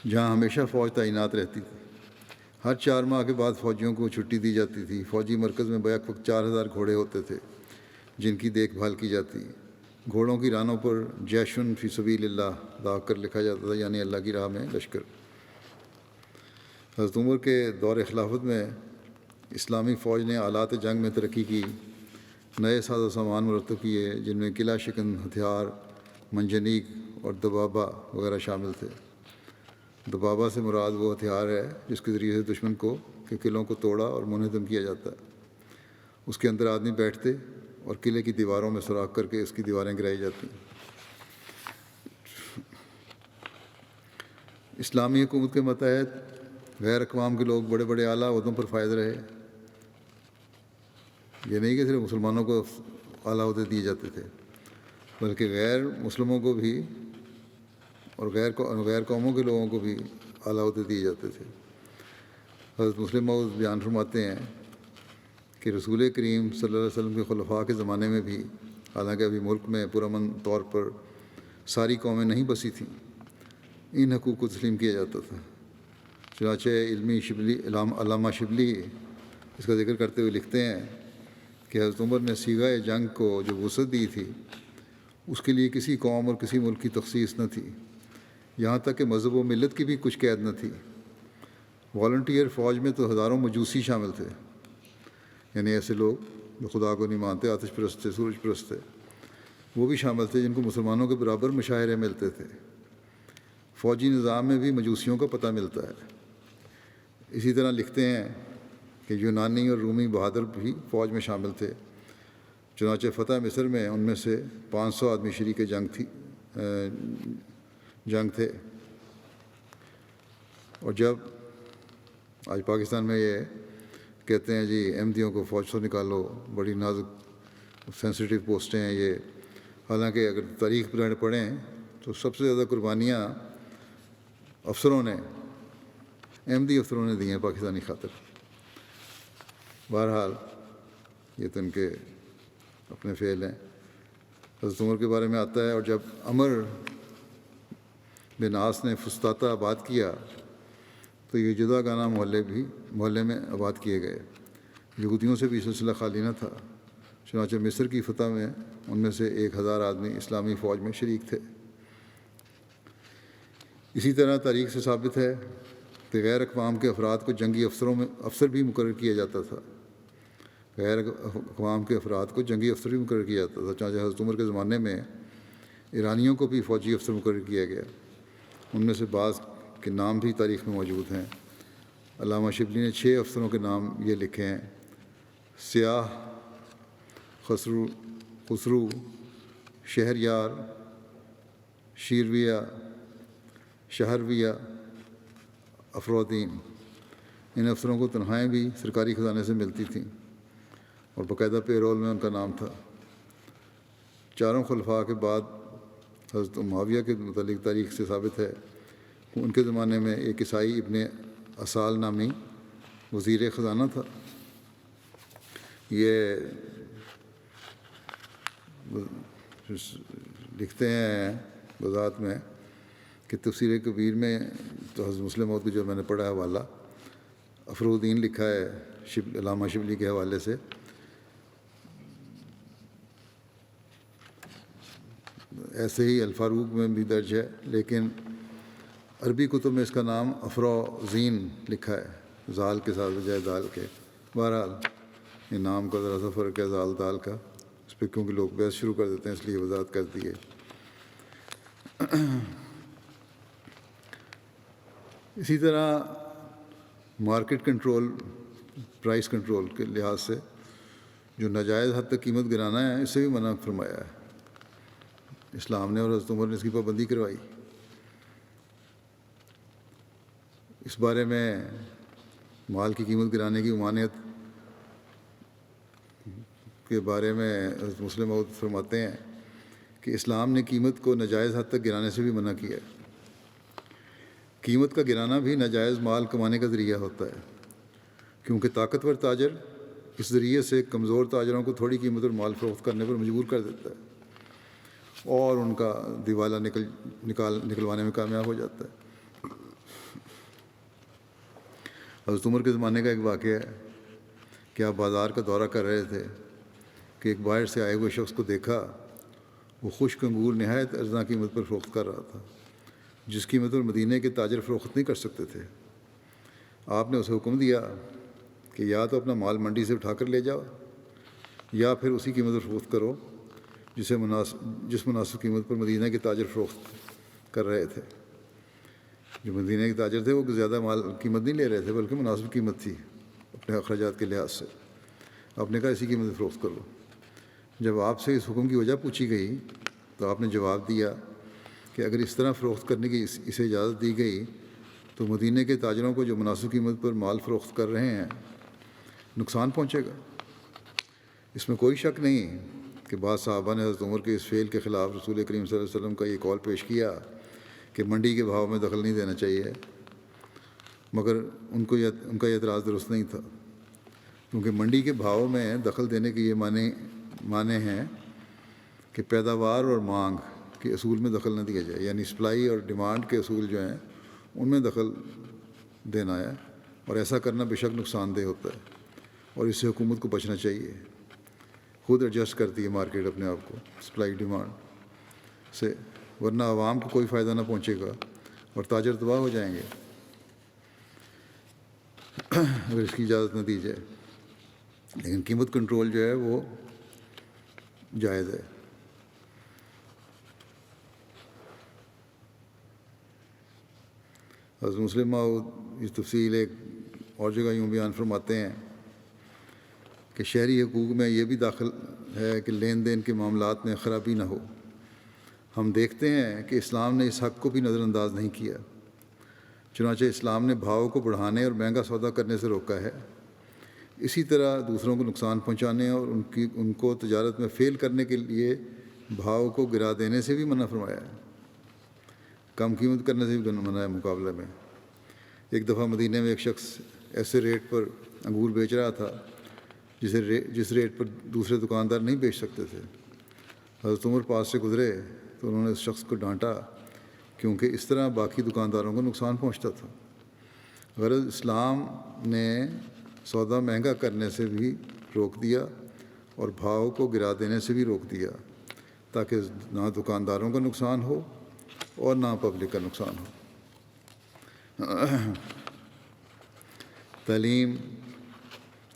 جہاں ہمیشہ فوج تعینات رہتی تھی۔ ہر 4 ماہ کے بعد فوجیوں کو چھٹی دی جاتی تھی۔ فوجی مرکز میں بیک وقت 4000 گھوڑے ہوتے تھے جن کی دیکھ بھال کی جاتی۔ گھوڑوں کی رانوں پر جیشن فی سبیل اللہ داغ کر لکھا جاتا تھا، یعنی اللہ کی راہ میں لشکر۔ حضرت عمر کے دور خلافت میں اسلامی فوج نے آلات جنگ میں ترقی کی، نئے ساز و سامان مرتب کیے، جن میں قلعہ شکن ہتھیار، منجنیق اور دبابہ وغیرہ شامل تھے۔ دبابہ سے مراد وہ ہتھیار ہے جس کے ذریعے سے دشمن کے قلعوں کو توڑا اور منہدم کیا جاتا ہے۔ اس کے اندر آدمی بیٹھتے اور قلعے کی دیواروں میں سوراخ کر کے اس کی دیواریں گرائی جاتی۔ اسلامی حکومت کے ماتحت غیر اقوام کے لوگ بڑے بڑے اعلیٰ عہدوں پر فائز رہے۔ یہ نہیں کہ صرف مسلمانوں کو اعلیٰ عہدے دیے جاتے تھے، بلکہ غیر مسلموں کو بھی اور غیر قوموں کے لوگوں کو بھی اعلیٰ عہدے دیے جاتے تھے۔ حضرت مسلم موعود بیان فرماتے ہیں کہ رسول کریم صلی اللہ علیہ وسلم کے خلفاء کے زمانے میں بھی، حالانکہ ابھی ملک میں پرامن طور پر ساری قومیں نہیں بسی تھیں، ان حقوق کو تسلیم کیا جاتا تھا۔ چنانچہ علامہ شبلی اس کا ذکر کرتے ہوئے لکھتے ہیں کہ حضرت عمر نے صیغہ جنگ کو جو وسعت دی تھی اس کے لیے کسی قوم اور کسی ملک کی تخصیص نہ تھی، یہاں تک کہ مذہب و ملت کی بھی کچھ قید نہ تھی۔ والنٹیئر فوج میں تو ہزاروں مجوسی شامل تھے، یعنی ایسے لوگ جو خدا کو نہیں مانتے، آتش پرست تھے، سورج پرست تھے، وہ بھی شامل تھے جن کو مسلمانوں کے برابر مشاہرے ملتے تھے۔ فوجی نظام میں بھی مجوسیوں کا پتہ ملتا ہے۔ اسی طرح لکھتے ہیں کہ یونانی اور رومی بہادر بھی فوج میں شامل تھے۔ چنانچہ فتح مصر میں ان میں سے 500 آدمی شریک جنگ تھے۔ اور جب آج پاکستان میں یہ کہتے ہیں جی احمدیوں کو فوج سے نکالو، بڑی نازک سینسیٹیو پوسٹیں ہیں یہ. حالانکہ اگر تاریخ پڑھیں تو سب سے زیادہ قربانیاں افسروں نے، احمدی افسروں نے دی ہیں پاکستانی خاطر. بہرحال یہ تو ان کے اپنے فعل ہیں. حضرت عمر کے بارے میں آتا ہے، اور جب عمر بن عاص نے فسطاطہ آباد کیا تو یہ جدا گانہ محلے میں آباد کیے گئے. یہودیوں سے بھی سلسلہ خالی نہ تھا. چنانچہ مصر کی فتح میں ان میں سے 1000 آدمی اسلامی فوج میں شریک تھے. اسی طرح تاریخ سے ثابت ہے کہ غیر اقوام کے افراد کو جنگی افسر بھی مقرر کیا جاتا تھا. غیر اقوام کے افراد کو جنگی افسر بھی مقرر کیا جاتا تھا. چنانچہ حضرت عمر کے زمانے میں ایرانیوں کو بھی فوجی افسر مقرر کیا گیا. ان میں سے بعض کے نام بھی تاریخ میں موجود ہیں. علامہ شبلی نے 6 افسروں کے نام یہ لکھے ہیں: سیاح، خسرو، شہریار، شیرویہ، شہرویہ، افرودین. ان افسروں کو تنخواہیں بھی سرکاری خزانے سے ملتی تھیں اور باقاعدہ پے رول میں ان کا نام تھا. 4 خلفاء کے بعد حضرت معاویہ کے متعلق تاریخ سے ثابت ہے کہ ان کے زمانے میں ایک عیسائی ابن اسال نامی وزیر خزانہ تھا. یہ لکھتے ہیں وضاحت میں کہ تفسیر کبیر میں تو حضرت مسلم موعود کو جو میں نے پڑھا حوالہ افرودین لکھا ہے علامہ شبلی کے حوالے سے. ایسے ہی الفاروق میں بھی درج ہے، لیکن عربی کتب میں اس کا نام افروزین لکھا ہے، زال کے ساتھ بجائے دال کے. بہرحال یہ نام کا ذرا سا فرق ہے زال دال کا. اس پہ کیونکہ لوگ بحث شروع کر دیتے ہیں اس لیے وضاحت کر دی ہے. اسی طرح مارکیٹ کنٹرول، پرائس کنٹرول کے لحاظ سے جو ناجائز حد تک قیمت گرانا ہے اس سے بھی منع فرمایا ہے اسلام نے، اور حضرت عمر نے اس کی پابندی کروائی. اس بارے میں مال کی قیمت گرانے کی ممانعت کے بارے میں حضرت مسلم موعود فرماتے ہیں کہ اسلام نے قیمت کو ناجائز حد تک گرانے سے بھی منع کیا ہے. قیمت کا گرانا بھی ناجائز مال کمانے کا ذریعہ ہوتا ہے، کیونکہ طاقتور تاجر اس ذریعے سے کمزور تاجروں کو تھوڑی قیمت پر مال فروخت کرنے پر مجبور کر دیتا ہے اور ان کا دیوالا نکلوانے میں کامیاب ہو جاتا ہے. حضرت عمر کے زمانے کا ایک واقعہ ہے کہ آپ بازار کا دورہ کر رہے تھے کہ ایک باہر سے آئے ہوئے شخص کو دیکھا. وہ خشک انگور نہایت ارزاں قیمت پر فروخت کر رہا تھا، جس قیمت پر مدینے کے تاجر فروخت نہیں کر سکتے تھے. آپ نے اسے حکم دیا کہ یا تو اپنا مال منڈی سے اٹھا کر لے جاؤ یا پھر اسی قیمت پر فروخت کرو جس مناسب قیمت پر مدینہ کے تاجر فروخت کر رہے تھے. جو مدینہ کے تاجر تھے وہ زیادہ مال قیمت نہیں لے رہے تھے بلکہ مناسب قیمت تھی اپنے اخراجات کے لحاظ سے. آپ نے کہا اسی قیمت پر فروخت کر لو. جب آپ سے اس حکم کی وجہ پوچھی گئی تو آپ نے جواب دیا کہ اگر اس طرح فروخت کرنے کی اسے اجازت دی گئی تو مدینہ کے تاجروں کو جو مناسب قیمت پر مال فروخت کر رہے ہیں نقصان پہنچے گا. اس میں کوئی شک نہیں کہ بعض صحابہ نے حضرت عمر کے اس فعل کے خلاف رسول کریم صلی اللہ علیہ وسلم کا یہ قول پیش کیا کہ منڈی کے بھاؤ میں دخل نہیں دینا چاہیے، مگر ان کا یہ اعتراض درست نہیں تھا، کیونکہ منڈی کے بھاؤ میں دخل دینے کے یہ معنی ہیں کہ پیداوار اور مانگ کے اصول میں دخل نہ دیا جائے، یعنی سپلائی اور ڈیمانڈ کے اصول جو ہیں ان میں دخل دینا ہے، اور ایسا کرنا بے شک نقصان دہ ہوتا ہے اور اس سے حکومت کو بچنا چاہیے. خود ایڈجسٹ کرتی ہے مارکیٹ اپنے آپ کو سپلائی ڈیمانڈ سے، ورنہ عوام کو کوئی فائدہ نہ پہنچے گا اور تاجر تباہ ہو جائیں گے اگر اس کی اجازت نہ دی جائے. لیکن قیمت کنٹرول جو ہے وہ جائز ہے. حضرت مسلم موعود اس تفصیل ایک اور جگہ یوں بیان فرماتے ہیں کہ شہری حقوق میں یہ بھی داخل ہے کہ لین دین کے معاملات میں خرابی نہ ہو. ہم دیکھتے ہیں کہ اسلام نے اس حق کو بھی نظر انداز نہیں کیا، چنانچہ اسلام نے بھاؤ کو بڑھانے اور مہنگا سودا کرنے سے روکا ہے. اسی طرح دوسروں کو نقصان پہنچانے اور ان کو تجارت میں فیل کرنے کے لیے بھاؤ کو گرا دینے سے بھی منع فرمایا ہے، کم قیمت کرنے سے بھی منع ہے مقابلے میں۔ ایک دفعہ مدینہ میں ایک شخص ایسے ریٹ پر انگور بیچ رہا تھا جس ریٹ پر دوسرے دکاندار نہیں بیچ سکتے تھے۔ حضرت عمر پاس سے گزرے تو انہوں نے اس شخص کو ڈانٹا، کیونکہ اس طرح باقی دکانداروں کو نقصان پہنچتا تھا۔ غرض اسلام نے سودا مہنگا کرنے سے بھی روک دیا اور بھاؤ کو گرا دینے سے بھی روک دیا، تاکہ نہ دکانداروں کا نقصان ہو اور نہ پبلک کا نقصان ہو۔ تعلیم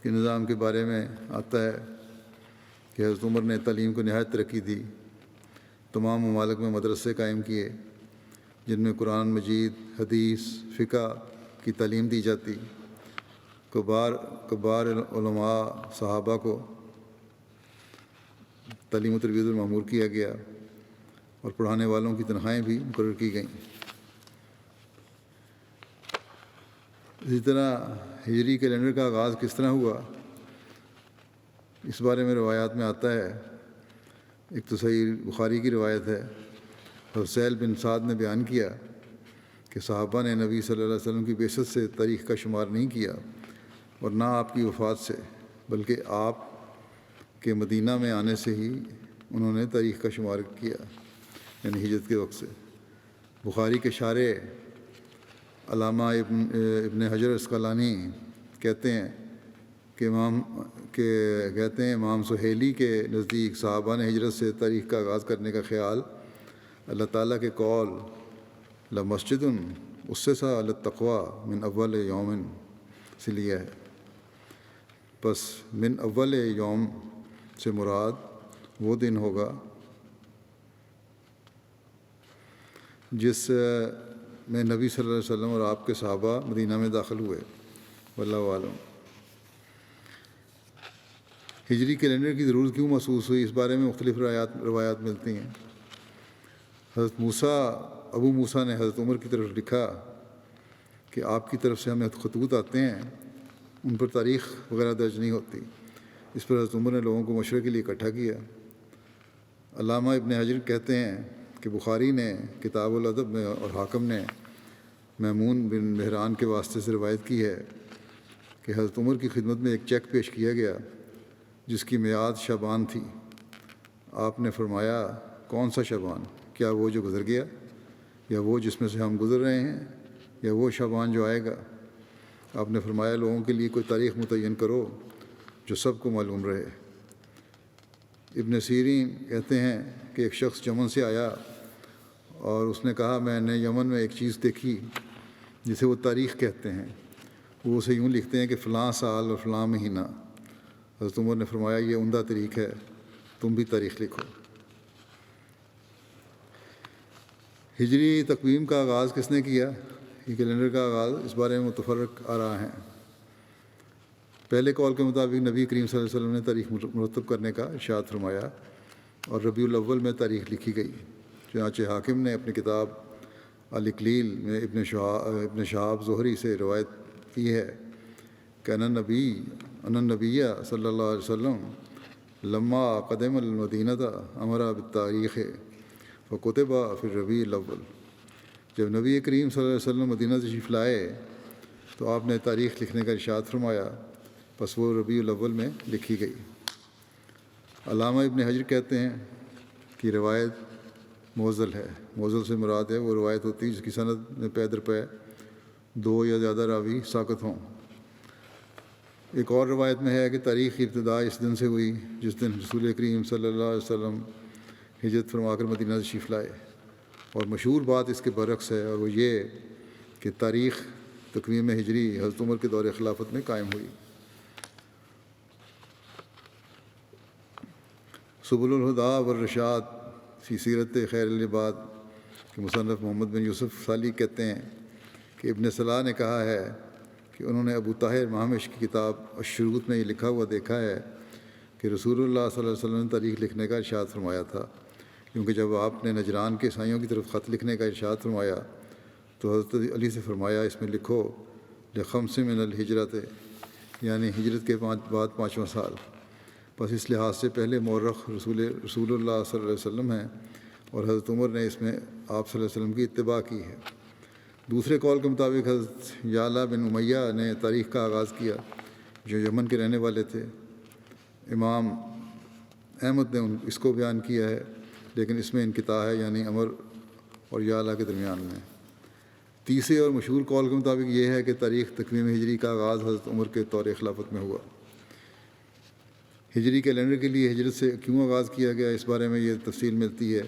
کے نظام کے بارے میں آتا ہے کہ حضرت عمر نے تعلیم کو نہایت ترقی دی۔ تمام ممالک میں مدرسے قائم کیے جن میں قرآن مجید، حدیث، فقہ کی تعلیم دی جاتی۔ کبار علماء صحابہ کو تعلیم و تربیت پر مأمور کیا گیا اور پڑھانے والوں کی تنخواہیں بھی مقرر کی گئیں۔ اسی طرح ہجری کیلنڈر کا آغاز کس طرح ہوا، اس بارے میں روایات میں آتا ہے۔ ایک تو صحیح بخاری کی روایت ہے، حضرت سہل بن سعد نے بیان کیا کہ صحابہ نے نبی صلی اللہ علیہ وسلم کی بعثت سے تاریخ کا شمار نہیں کیا اور نہ آپ کی وفات سے، بلکہ آپ کے مدینہ میں آنے سے ہی انہوں نے تاریخ کا شمار کیا، یعنی ہجرت کے وقت سے۔ بخاری کے شارح علامہ ابن حجر اسقلانی کہتے ہیں کہ امام سہیلی کے نزدیک صحابہ نے ہجرت سے تاریخ کا آغاز کرنے کا خیال اللہ تعالیٰ کے قول لمسجد اسسہ علی التقویٰ من اول یوم سے لیا ہے۔ پس من اول یوم سے مراد وہ دن ہوگا جس میں نبی صلی اللہ علیہ وسلم اور آپ کے صحابہ مدینہ میں داخل ہوئے۔ واللہ عالم۔ ہجری کیلنڈر کی ضرورت کیوں محسوس ہوئی، اس بارے میں مختلف روایات ملتی ہیں۔ حضرت ابو موسیٰ نے حضرت عمر کی طرف لکھا کہ آپ کی طرف سے ہمیں خطوط آتے ہیں، ان پر تاریخ وغیرہ درج نہیں ہوتی۔ اس پر حضرت عمر نے لوگوں کو مشورے کے لیے اکٹھا کیا۔ علامہ ابن حجر کہتے ہیں کہ بخاری نے کتاب الادب میں اور حاکم نے میمون بن مہران کے واسطے سے روایت کی ہے کہ حضرت عمر کی خدمت میں ایک چیک پیش کیا گیا جس کی میعاد شعبان تھی۔ آپ نے فرمایا، کون سا شعبان؟ کیا وہ جو گزر گیا، یا وہ جس میں سے ہم گزر رہے ہیں، یا وہ شعبان جو آئے گا؟ آپ نے فرمایا، لوگوں کے لیے کوئی تاریخ متعین کرو جو سب کو معلوم رہے۔ ابن سیرین کہتے ہیں کہ ایک شخص یمن سے آیا اور اس نے کہا، میں نے یمن میں ایک چیز دیکھی جسے وہ تاریخ کہتے ہیں۔ وہ اسے یوں لکھتے ہیں کہ فلاں سال اور فلاں مہینہ۔ حضرت عمر نے فرمایا، یہ عمدہ طریق ہے، تم بھی تاریخ لکھو۔ ہجری تقویم کا آغاز کس نے کیا، یہ کیلنڈر کا آغاز، اس بارے میں متفرق آراء ہیں۔ پہلے قول کے مطابق نبی کریم صلی اللہ علیہ وسلم نے تاریخ مرتب کرنے کا ارشاد فرمایا اور ربیع الاول میں تاریخ لکھی گئی۔ چنانچہ حاکم نے اپنی کتاب الاکلیل میں ابن شہاب زہری سے روایت کی ہے کہ ان النبی صلی اللہ علیہ وسلم لما قدم المدینہ امر بالتاریخ فکتب فی الربیع الاول۔ جب نبی کریم صلی اللہ علیہ وسلم مدینہ تشریف لائے تو آپ نے تاریخ لکھنے کا ارشاد فرمایا، پس وہ ربیع الاول میں لکھی گئی۔ علامہ ابن حجر کہتے ہیں کہ روایت موزل ہے۔ موزل سے مراد ہے وہ روایت ہوتی ہے جس کی سند میں پے در پے دو یا زیادہ راوی ساقط ہوں۔ ایک اور روایت میں ہے کہ تاریخ کی ابتدا اس دن سے ہوئی جس دن رسول کریم صلی اللہ علیہ وسلم ہجرت فرما کر مدینہ تشریف لائے، اور مشہور بات اس کے برعکس ہے، اور وہ یہ کہ تاریخ تقویم ہجری حضرت عمر کے دور خلافت میں قائم ہوئی۔ سبل الہدیٰ والرشاد فی سیرت خیر العباد کے مصنف محمد بن یوسف صالح کہتے ہیں کہ ابن صلاح نے کہا ہے کہ انہوں نے ابو طاہر مہامش کی کتاب الشروط میں یہ لکھا ہوا دیکھا ہے کہ رسول اللہ صلی اللہ علیہ وسلم نے تاریخ لکھنے کا ارشاد فرمایا تھا، کیونکہ جب آپ نے نجران کے عیسائیوں کی طرف خط لکھنے کا ارشاد فرمایا تو حضرت علی سے فرمایا، اس میں لکھو لخمس من الہجرت، یعنی ہجرت کے بعد 5واں سال، بس اس لحاظ سے پہلے مورخ رسول اللہ صلی اللہ علیہ وسلم ہیں، اور حضرت عمر نے اس میں آپ صلی اللہ علیہ وسلم کی اتباع کی ہے۔ دوسرے قول کے مطابق حضرت یعلا بن امیہ نے تاریخ کا آغاز کیا، جو یمن کے رہنے والے تھے۔ امام احمد نے اس کو بیان کیا ہے، لیکن اس میں انقطاع ہے، یعنی عمر اور یعلا کے درمیان میں۔ تیسرے اور مشہور قول کے مطابق یہ ہے کہ تاریخ تقویم ہجری کا آغاز حضرت عمر کے دور خلافت میں ہوا۔ ہجری کیلنڈر کے لیے ہجرت سے کیوں آغاز کیا گیا، اس بارے میں یہ تفصیل ملتی ہے۔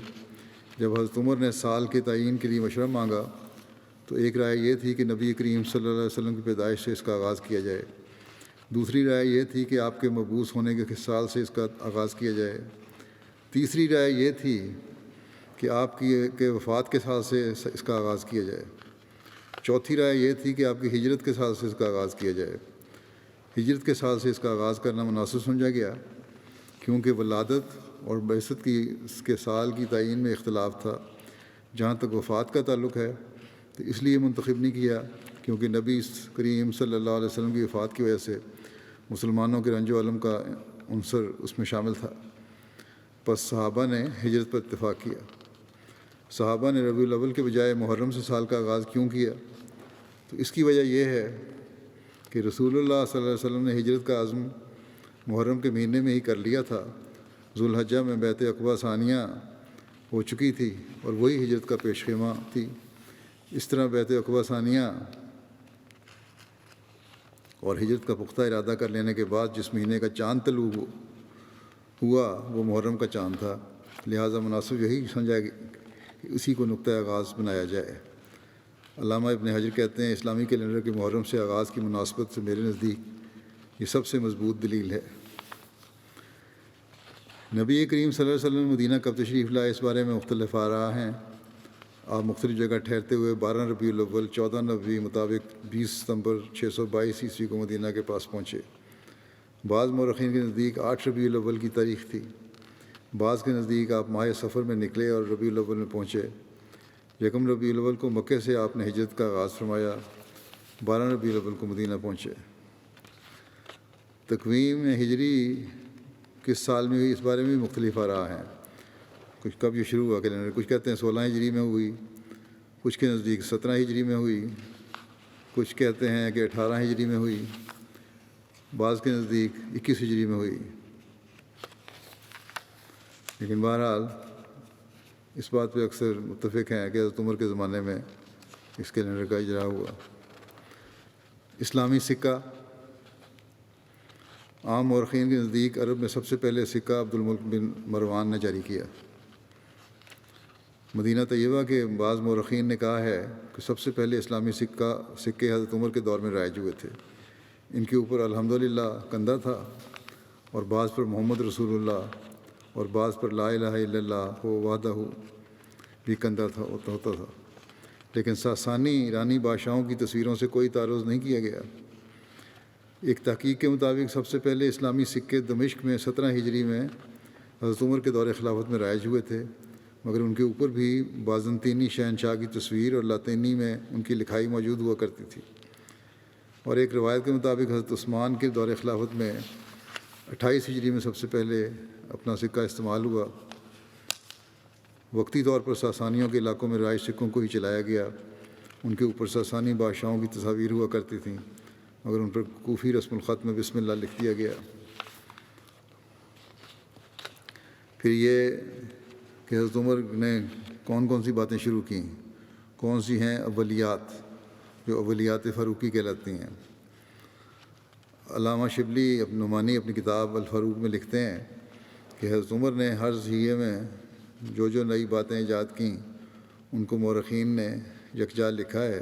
جب حضرت عمر نے سال کے تعین کے لیے مشورہ مانگا تو ایک رائے یہ تھی کہ نبی کریم صلی اللہ علیہ وسلم کی پیدائش سے اس کا آغاز کیا جائے، دوسری رائے یہ تھی کہ آپ کے مبعوث ہونے کے سال سے اس کا آغاز کیا جائے، تیسری رائے یہ تھی کہ آپ کے وفات کے سال سے اس کا آغاز کیا جائے، چوتھی رائے یہ تھی کہ آپ کی ہجرت کے سال سے اس کا آغاز کیا جائے۔ ہجرت کے سال سے اس کا آغاز کرنا مناسب سمجھا گیا، کیونکہ ولادت اور بعثت کے سال کی تعین میں اختلاف تھا۔ جہاں تک وفات کا تعلق ہے تو اس لیے منتخب نہیں کیا کیونکہ نبی کریم صلی اللہ علیہ وسلم کی وفات کی وجہ سے مسلمانوں کے رنج و الم کا عنصر اس میں شامل تھا، پس صحابہ نے ہجرت پر اتفاق کیا۔ صحابہ نے ربیع الاول کے بجائے محرم سے سال کا آغاز کیوں کیا؟ تو اس کی وجہ یہ ہے کہ رسول اللہ صلی اللہ علیہ وسلم نے ہجرت کا عزم محرم کے مہینے میں ہی کر لیا تھا۔ ذوالحجہ میں بیعت عقبہ ثانیہ ہو چکی تھی اور وہی ہجرت کا پیش خیمہ تھی۔ اس طرح بیعت عقبہ ثانیہ اور ہجرت کا پختہ ارادہ کر لینے کے بعد جس مہینے کا چاند طلوع ہوا وہ محرم کا چاند تھا، لہٰذا مناسب یہی سمجھا کہ اسی کو نقطۂ آغاز بنایا جائے۔ علامہ ابن حجر کہتے ہیں اسلامی کیلنڈر کے محرم سے آغاز کی مناسبت سے میرے نزدیک یہ سب سے مضبوط دلیل ہے۔ نبی کریم صلی اللہ علیہ وسلم مدینہ کب تشریف لائے، اس بارے میں مختلف آراء ہیں۔ آپ مختلف جگہ ٹھہرتے ہوئے 12 ربیع الاول 14 نبوی مطابق 20 ستمبر 622 عیسوی کو مدینہ کے پاس پہنچے۔ بعض مورخین کے نزدیک 8 ربیع الاول کی تاریخ تھی، بعض کے نزدیک آپ ماہ سفر میں نکلے اور ربیع الاول میں پہنچے۔ یکم ربیع الاول کو مکے سے آپ نے ہجرت کا آغاز فرمایا، 12 ربیع الاول کو مدینہ پہنچے۔ تقویم ہجری کس سال میں ہوئی، اس بارے میں بھی مختلف آراء ہیں۔ کچھ کب یہ شروع ہوا کیلنڈر، کچھ کہتے ہیں 16 ہجری میں ہوئی، کچھ کے نزدیک 17 ہجری میں ہوئی، کچھ کہتے ہیں کہ 18 ہجری میں ہوئی، بعض کے نزدیک 21 ہجری میں ہوئی۔ لیکن بہرحال اس بات پہ اکثر متفق ہیں کہ حضرت عمر کے زمانے میں اس کیلنڈر کا اجرا ہوا۔ اسلامی سکہ عام مورخین کے نزدیک عرب میں سب سے پہلے سکہ عبد الملک بن مروان نے جاری کیا۔ مدینہ طیبہ کے بعض مورخین نے کہا ہے کہ سب سے پہلے اسلامی سکے حضرت عمر کے دور میں رائج ہوئے تھے۔ ان کے اوپر الحمدللہ کندہ تھا اور بعض پر محمد رسول اللہ اور بعض پر لا الہ الا اللہ وحدہ بھی کندہ ہوتا تھا، لیکن ساسانی ایرانی بادشاہوں کی تصویروں سے کوئی تعارض نہیں کیا گیا۔ ایک تحقیق کے مطابق سب سے پہلے اسلامی سکے دمشق میں 17 ہجری میں حضرت عمر کے دور خلافت میں رائج ہوئے تھے، مگر ان کے اوپر بھی بازنطینی شہنشاہ کی تصویر اور لاطینی میں ان کی لکھائی موجود ہوا کرتی تھی۔ اور ایک روایت کے مطابق حضرت عثمان کے دور خلافت میں 28 ہجری میں سب سے پہلے اپنا سکہ استعمال ہوا۔ وقتی طور پر ساسانیوں کے علاقوں میں رائج سکوں کو ہی چلایا گیا، ان کے اوپر ساسانی بادشاہوں کی تصاویر ہوا کرتی تھیں، مگر ان پر کوفی رسم الخط میں بسم اللہ لکھ دیا گیا۔ پھر یہ کہ حضرت عمر نے کون کون سی باتیں شروع کیں، کون سی ہیں اولیات جو اولیات فاروقی کہلاتی ہیں۔ علامہ شبلی نعمانی اپنی کتاب الفاروق میں لکھتے ہیں کہ حضرت عمر نے ہر ضحیے میں جو نئی باتیں ایجاد کیں ان کو مورخین نے یکجا لکھا ہے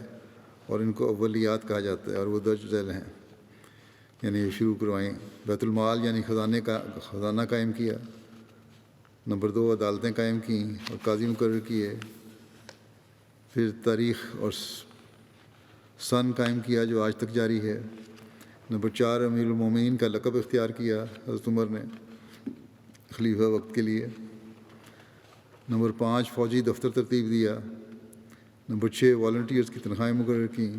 اور ان کو اولیات کہا جاتا ہے اور وہ درج ذیل ہیں، یعنی شروع کروائیں۔ بیت المال یعنی خزانہ قائم کیا، نمبر 2 عدالتیں قائم کیں اور قاضی مقرر کیے، پھر تاریخ اور سن قائم کیا جو آج تک جاری ہے، نمبر 4 امیر المومنین کا لقب اختیار کیا حضرت عمر نے خلیفہ وقت کے لیے، نمبر 5 فوجی دفتر ترتیب دیا، نمبر 6 والنٹیئرز کی تنخواہیں مقرر کیں،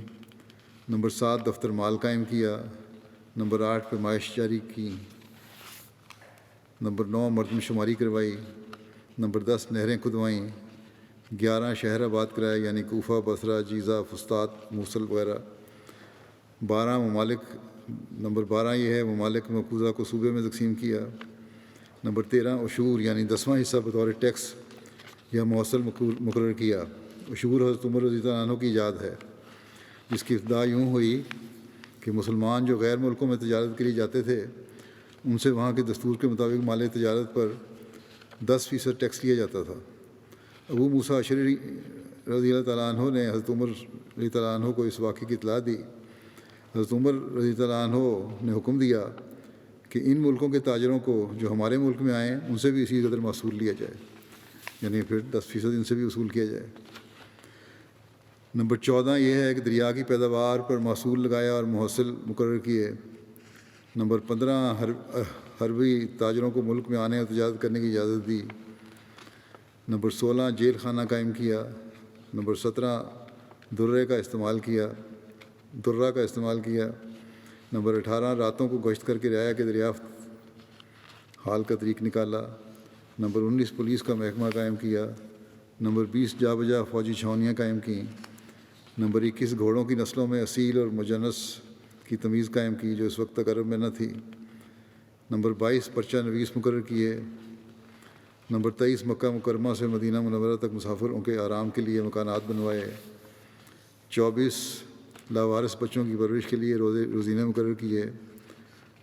نمبر 7 دفتر مال قائم کیا، نمبر 8 پیمائش جاری کی، نمبر 9 مردم شماری کروائی، نمبر 10 نہریں کھدوائیں، 11 شہر آباد کرائے یعنی کوفہ، بصرہ، جیزہ، فسطاط، موصل وغیرہ، 12 ممالک، نمبر 12 یہ ہے ممالک مقبوضہ کو صوبے میں تقسیم کیا، نمبر 13 عشور یعنی 10واں حصہ بطور ٹیکس یا موصل مقرر کیا۔ عشور حضرت عمر رضی اللہ عنہ کی ایجاد ہے، جس کی ابتدا یوں ہوئی کہ مسلمان جو غیر ملکوں میں تجارت کے لیے جاتے تھے ان سے وہاں کے دستور کے مطابق مال تجارت پر 10% ٹیکس لیا جاتا تھا۔ ابو موسیٰ اشعری رضی اللہ تعالیٰ عنہ نے حضرت عمر رضی اللہ عنہ کو اس واقعے کی اطلاع دی۔ حضرت عمر رضی اللہ عنہ نے حکم دیا کہ ان ملکوں کے تاجروں کو جو ہمارے ملک میں آئیں ان سے بھی اسی قدر محصول لیا جائے، یعنی پھر 10% ان سے بھی وصول کیا جائے۔ نمبر 14 یہ ہے کہ دریا کی پیداوار پر محصول لگایا اور محصل مقرر کیے۔ نمبر 15 حربی تاجروں کو ملک میں آنے اور تجارت کرنے کی اجازت دی۔ نمبر 16 جیل خانہ قائم کیا۔ نمبر 17 درہ کا استعمال کیا۔ نمبر 18 راتوں کو گشت کر کے رعایا کے دریافت حال کا طریق نکالا۔ نمبر 19 پولیس کا محکمہ قائم کیا۔ نمبر 20 جا بجا فوجی چھاونیاں قائم کیں۔ نمبر 21 گھوڑوں کی نسلوں میں اصیل اور مجنس کی تمیز قائم کی جو اس وقت تک عرب میں نہ تھی۔ نمبر 22 پرچہ نویس مقرر کیے۔ نمبر 23 مکہ مکرمہ سے مدینہ منورہ تک مسافروں کے آرام کے لیے مکانات بنوائے۔ 24 لاوارث بچوں کی پرورش کے لیے روزینے مقرر کیے۔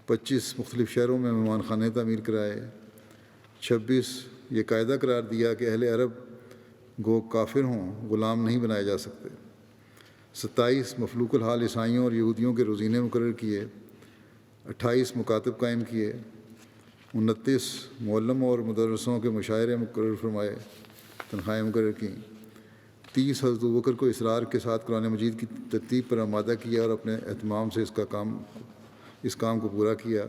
25 مختلف شہروں میں مہمان خانے تعمیر کرائے۔ 26 یہ قاعدہ قرار دیا کہ اہل عرب گو کافر ہوں غلام نہیں بنائے جا سکتے۔ 27 مفلوق الحال عیسائیوں اور یہودیوں کے روزینے مقرر کیے۔ 28 مکاتب قائم کیے۔ 29 معلم اور مدرسوں کے مشاعرے مقرر فرمائے، تنخواہیں مقرر کیں۔ 30 حضرت ابوبکر کو اصرار کے ساتھ قرآن مجید کی ترتیب پر آمادہ کیا اور اپنے اہتمام سے اس کام کو پورا کیا۔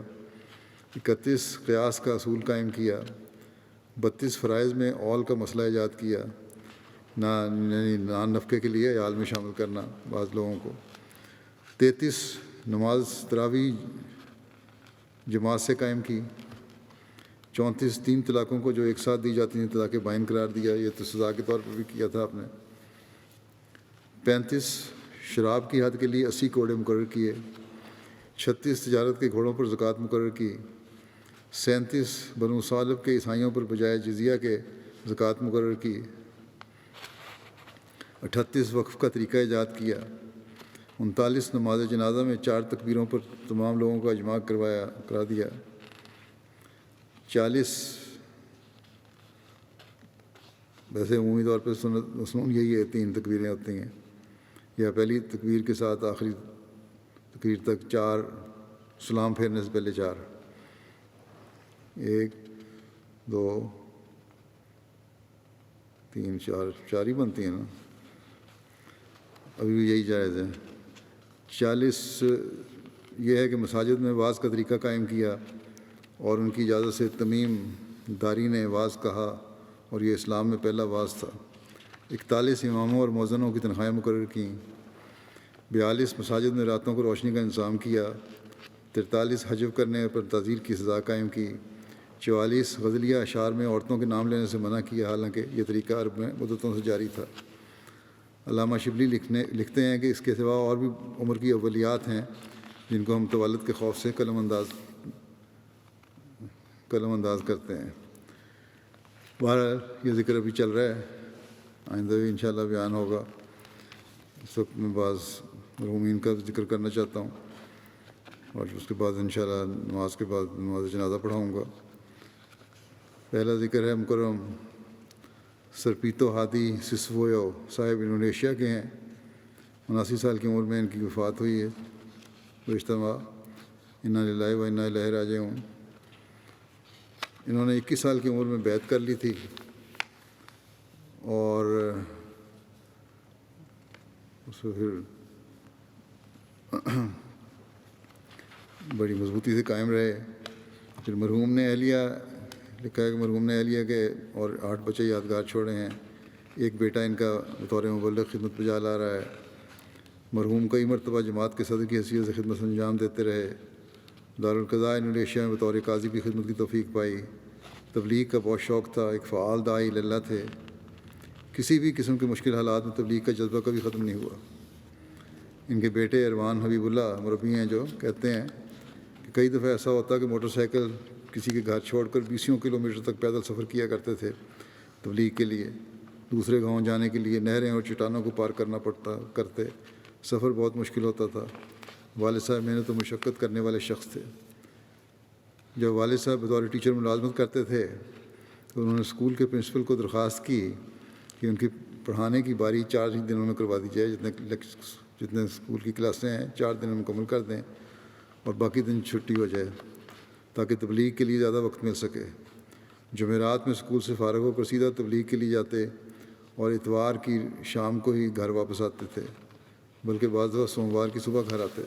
31 قیاس کا اصول قائم کیا۔ 32 فرائض میں اول کا مسئلہ ایجاد کیا، نان نفقے کے لیے عیال میں شامل کرنا بعض لوگوں کو۔ 33 نماز تراویح جماعت سے قائم کی۔ 34 3 طلاقوں کو جو ایک ساتھ دی جاتی ہیں طلاق بائن قرار دیا، یہ تو سزا کے طور پر بھی کیا تھا آپ نے۔ 35 شراب کی حد کے لیے 80 کوڑے مقرر کیے۔ 36 تجارت کے گھوڑوں پر زکوٰۃ مقرر کی۔ 37 بنو ثعلب کے عیسائیوں پر بجائے جزیہ کے زکوٰۃ مقرر کی۔ 38 وقف کا طریقہ ایجاد کیا۔ 39 نماز جنازہ میں 4 تکبیروں پر تمام لوگوں کا اجماع کرا دیا۔ 40 ویسے عمومی طور پہ مسنون یہی ہے 3 تکبیریں ہوتی ہیں، یا پہلی تکبیر کے ساتھ آخری تکبیر تک 4، سلام پھیرنے سے پہلے 4، 1 2 3 4 ہی بنتی ہیں نا، ابھی بھی یہی جائز ہے۔ 40 یہ ہے کہ مساجد میں واعظ کا طریقہ قائم کیا اور ان کی اجازت سے تمیم داری نے واعظ کہا اور یہ اسلام میں پہلا واعظ تھا۔ 41 اماموں اور مؤذنوں کی تنخواہیں مقرر کیں۔ 42 مساجد میں راتوں کو روشنی کا انتظام کیا۔ 43 حجب کرنے پر تعزیر کی سزا قائم کی۔ 44 غزلیہ اشعار میں عورتوں کے نام لینے سے منع کیا، حالانکہ یہ طریقہ عرب میں مدتوں سے جاری تھا۔ علامہ شبلی لکھتے ہیں کہ اس کے سوا اور بھی عمر کی اولیات ہیں جن کو ہم تولد کے خوف سے قلم انداز کرتے ہیں۔ بہرحال یہ ذکر ابھی چل رہا ہے، آئندہ بھی انشاءاللہ بیان ہوگا۔ اس وقت میں بعض مرحومین کا ذکر کرنا چاہتا ہوں اور اس کے بعد انشاءاللہ نماز کے بعد نماز جنازہ پڑھاؤں گا۔ پہلا ذکر ہے مکرم سرپیتو ہادی سسویو صاحب انڈونیشیا کے ہیں۔ 79 سال کی عمر میں ان کی وفات ہوئی ہے گزشتہ ماہ۔ انا للہ و انا الیہ راجعون۔ انہوں نے 21 سال کی عمر میں بیعت کر لی تھی اور اس کو پھر بڑی مضبوطی سے قائم رہے۔ پھر مرحوم نے اہلیہ لکھا ہے کہ مرحوم نے اہلیہ کے اور 8 بچے یادگار چھوڑے ہیں۔ ایک بیٹا ان کا بطور مبلغ خدمت پہ جا لا رہا ہے۔ مرحوم کئی مرتبہ جماعت کے صدر کی حیثیت سے خدمت انجام دیتے رہے۔ دارالقضاء انڈونیشیا میں بطور قاضی بھی خدمت کی توفیق پائی۔ تبلیغ کا بہت شوق تھا، ایک فعال داعی اللہ تھے۔ کسی بھی قسم کے مشکل حالات میں تبلیغ کا جذبہ کبھی ختم نہیں ہوا۔ ان کے بیٹے اروان حبیب اللہ مربی ہیں، جو کہتے ہیں کہ کئی دفعہ ایسا ہوتا کہ موٹر سائیکل کسی کے گھر چھوڑ کر 20 کلومیٹر تک پیدل سفر کیا کرتے تھے تبلیغ کے لیے۔ دوسرے گاؤں جانے کے لیے نہریں اور چٹانوں کو پار کرنا کرتے۔ سفر بہت مشکل ہوتا تھا۔ والد صاحب محنت و مشقت کرنے والے شخص تھے۔ جب والد صاحب بطور ٹیچر ملازمت کرتے تھے تو انہوں نے اسکول کے پرنسپل کو درخواست کی کہ ان کی پڑھانے کی باری 4 ہی دنوں میں کروا دی جائے، جتنے اسکول کی کلاسیں ہیں 4 دن میں مکمل کر دیں اور باقی دن چھٹی ہو جائے تاکہ تبلیغ کے لیے زیادہ وقت مل سکے۔ جمعرات میں اسکول سے فارغ ہو کر سیدھا تبلیغ کے لیے جاتے اور اتوار کی شام کو ہی گھر واپس آتے تھے، بلکہ بعض دفعہ سوموار کی صبح گھر آتے۔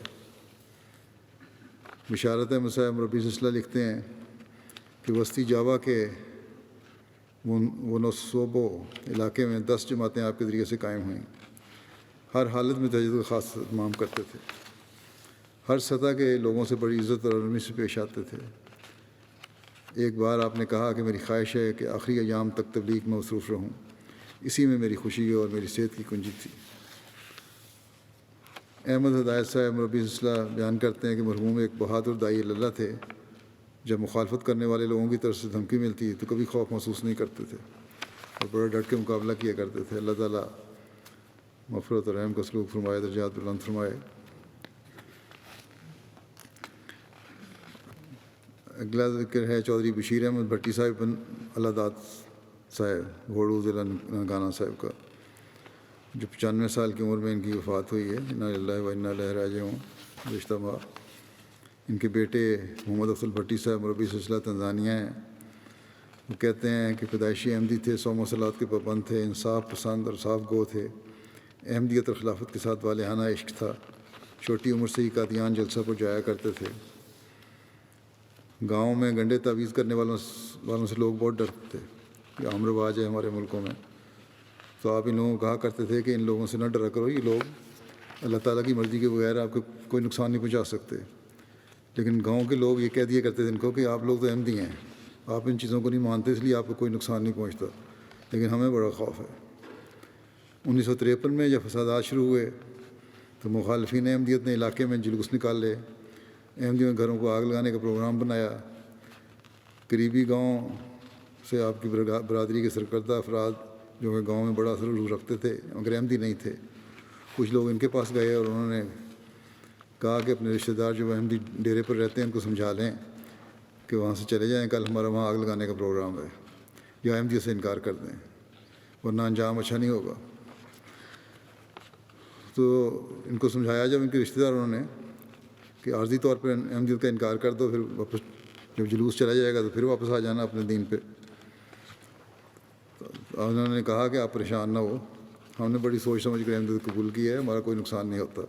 بشارت احمد صاحب مربی سلسلہ لکھتے ہیں کہ وسطی جاوا کے ونوسوبو علاقے میں 10 جماعتیں آپ کے ذریعے سے قائم ہوئیں۔ ہر حالت میں تہجد کا خاص اہتمام کرتے تھے، ہر سطح کے لوگوں سے بڑی عزت اور نرمی سے پیش آتے تھے۔ ایک بار آپ نے کہا کہ میری خواہش ہے کہ آخری ایام تک تبلیغ میں مصروف رہوں، اسی میں میری خوشی اور میری صحت کی کنجی تھی۔ احمد ہدایت صاحب مربی سلسلہ بیان کرتے ہیں کہ مرحوم ایک بہادر داعی اللہ تھے۔ جب مخالفت کرنے والے لوگوں کی طرف سے دھمکی ملتی تو کبھی خوف محسوس نہیں کرتے تھے اور بڑا ڈٹ کے مقابلہ کیا کرتے تھے۔ اللہ تعالیٰ مغفرت اور رحم کا سلوک فرمائے، درجات بلند فرمائے۔ اگلا ذکر ہے چودھری بشیر احمد بھٹی صاحب بن اللہ داد صاحب گھوڑو ضلع ننکانہ صاحب کا، جو 95 سال کی عمر میں ان کی وفات ہوئی ہے۔ انا للہ و انا الیہ راجعون۔ گزشتہ ماہ ان کے بیٹے محمد افضل بھٹی صاحب مربی سلسلہ تنزانیہ ہیں۔ وہ کہتے ہیں کہ پیدائشی احمدی تھے، 100 مسلات کے پابند تھے، انصاف پسند اور صاف گو تھے۔ احمدیت اور خلافت کے ساتھ والہانہ عشق تھا۔ چھوٹی عمر سے ہی قادیان جلسہ پر جایا کرتے تھے۔ گاؤں میں گنڈے تعویذ کرنے والوں سے لوگ بہت ڈرتے تھے، یہ عام رواج ہے ہمارے ملکوں میں۔ تو آپ ان لوگوں کو کہا کرتے تھے کہ ان لوگوں سے نہ ڈرا کرو، یہ لوگ اللہ تعالیٰ کی مرضی کے بغیر آپ کو کوئی نقصان نہیں پہنچا سکتے۔ لیکن گاؤں کے لوگ یہ کہہ دیا کرتے تھے ان کو کہ آپ لوگ تو احمدی ہیں، آپ ان چیزوں کو نہیں مانتے، اس لیے آپ کو کوئی نقصان نہیں پہنچتا، لیکن ہمیں بڑا خوف ہے۔ 1953 میں جب فسادات شروع ہوئے تو مخالفین احمدیت نے علاقے میں جلوس نکالے، احمدیوں کے گھروں کو آگ لگانے کا پروگرام بنایا۔ قریبی گاؤں سے آپ کی برادری کے سرکردہ افراد جو کہ گاؤں میں بڑا اثر رکھتے تھے مگر احمدی نہیں تھے، کچھ لوگ ان کے پاس گئے اور انہوں نے کہا کہ اپنے رشتہ دار جو احمدی ڈیرے پر رہتے ہیں ان کو سمجھا لیں کہ وہاں سے چلے جائیں، کل ہمارا وہاں آگ لگانے کا پروگرام ہے، یا احمدیت سے انکار کر دیں ورنہ انجام اچھا نہیں ہوگا۔ تو ان کو سمجھایا جب ان کے رشتہ داروں نے کہ عارضی طور پر احمدیت کا انکار کر دو، پھر واپس جب جلوس چلا جائے گا تو پھر واپس آ جانا اپنے دین پہ۔ انہوں نے کہا کہ آپ پریشان نہ ہو، ہم نے بڑی سوچ سمجھ کر احمدیت قبول کی ہے، ہمارا کوئی نقصان نہیں ہوتا۔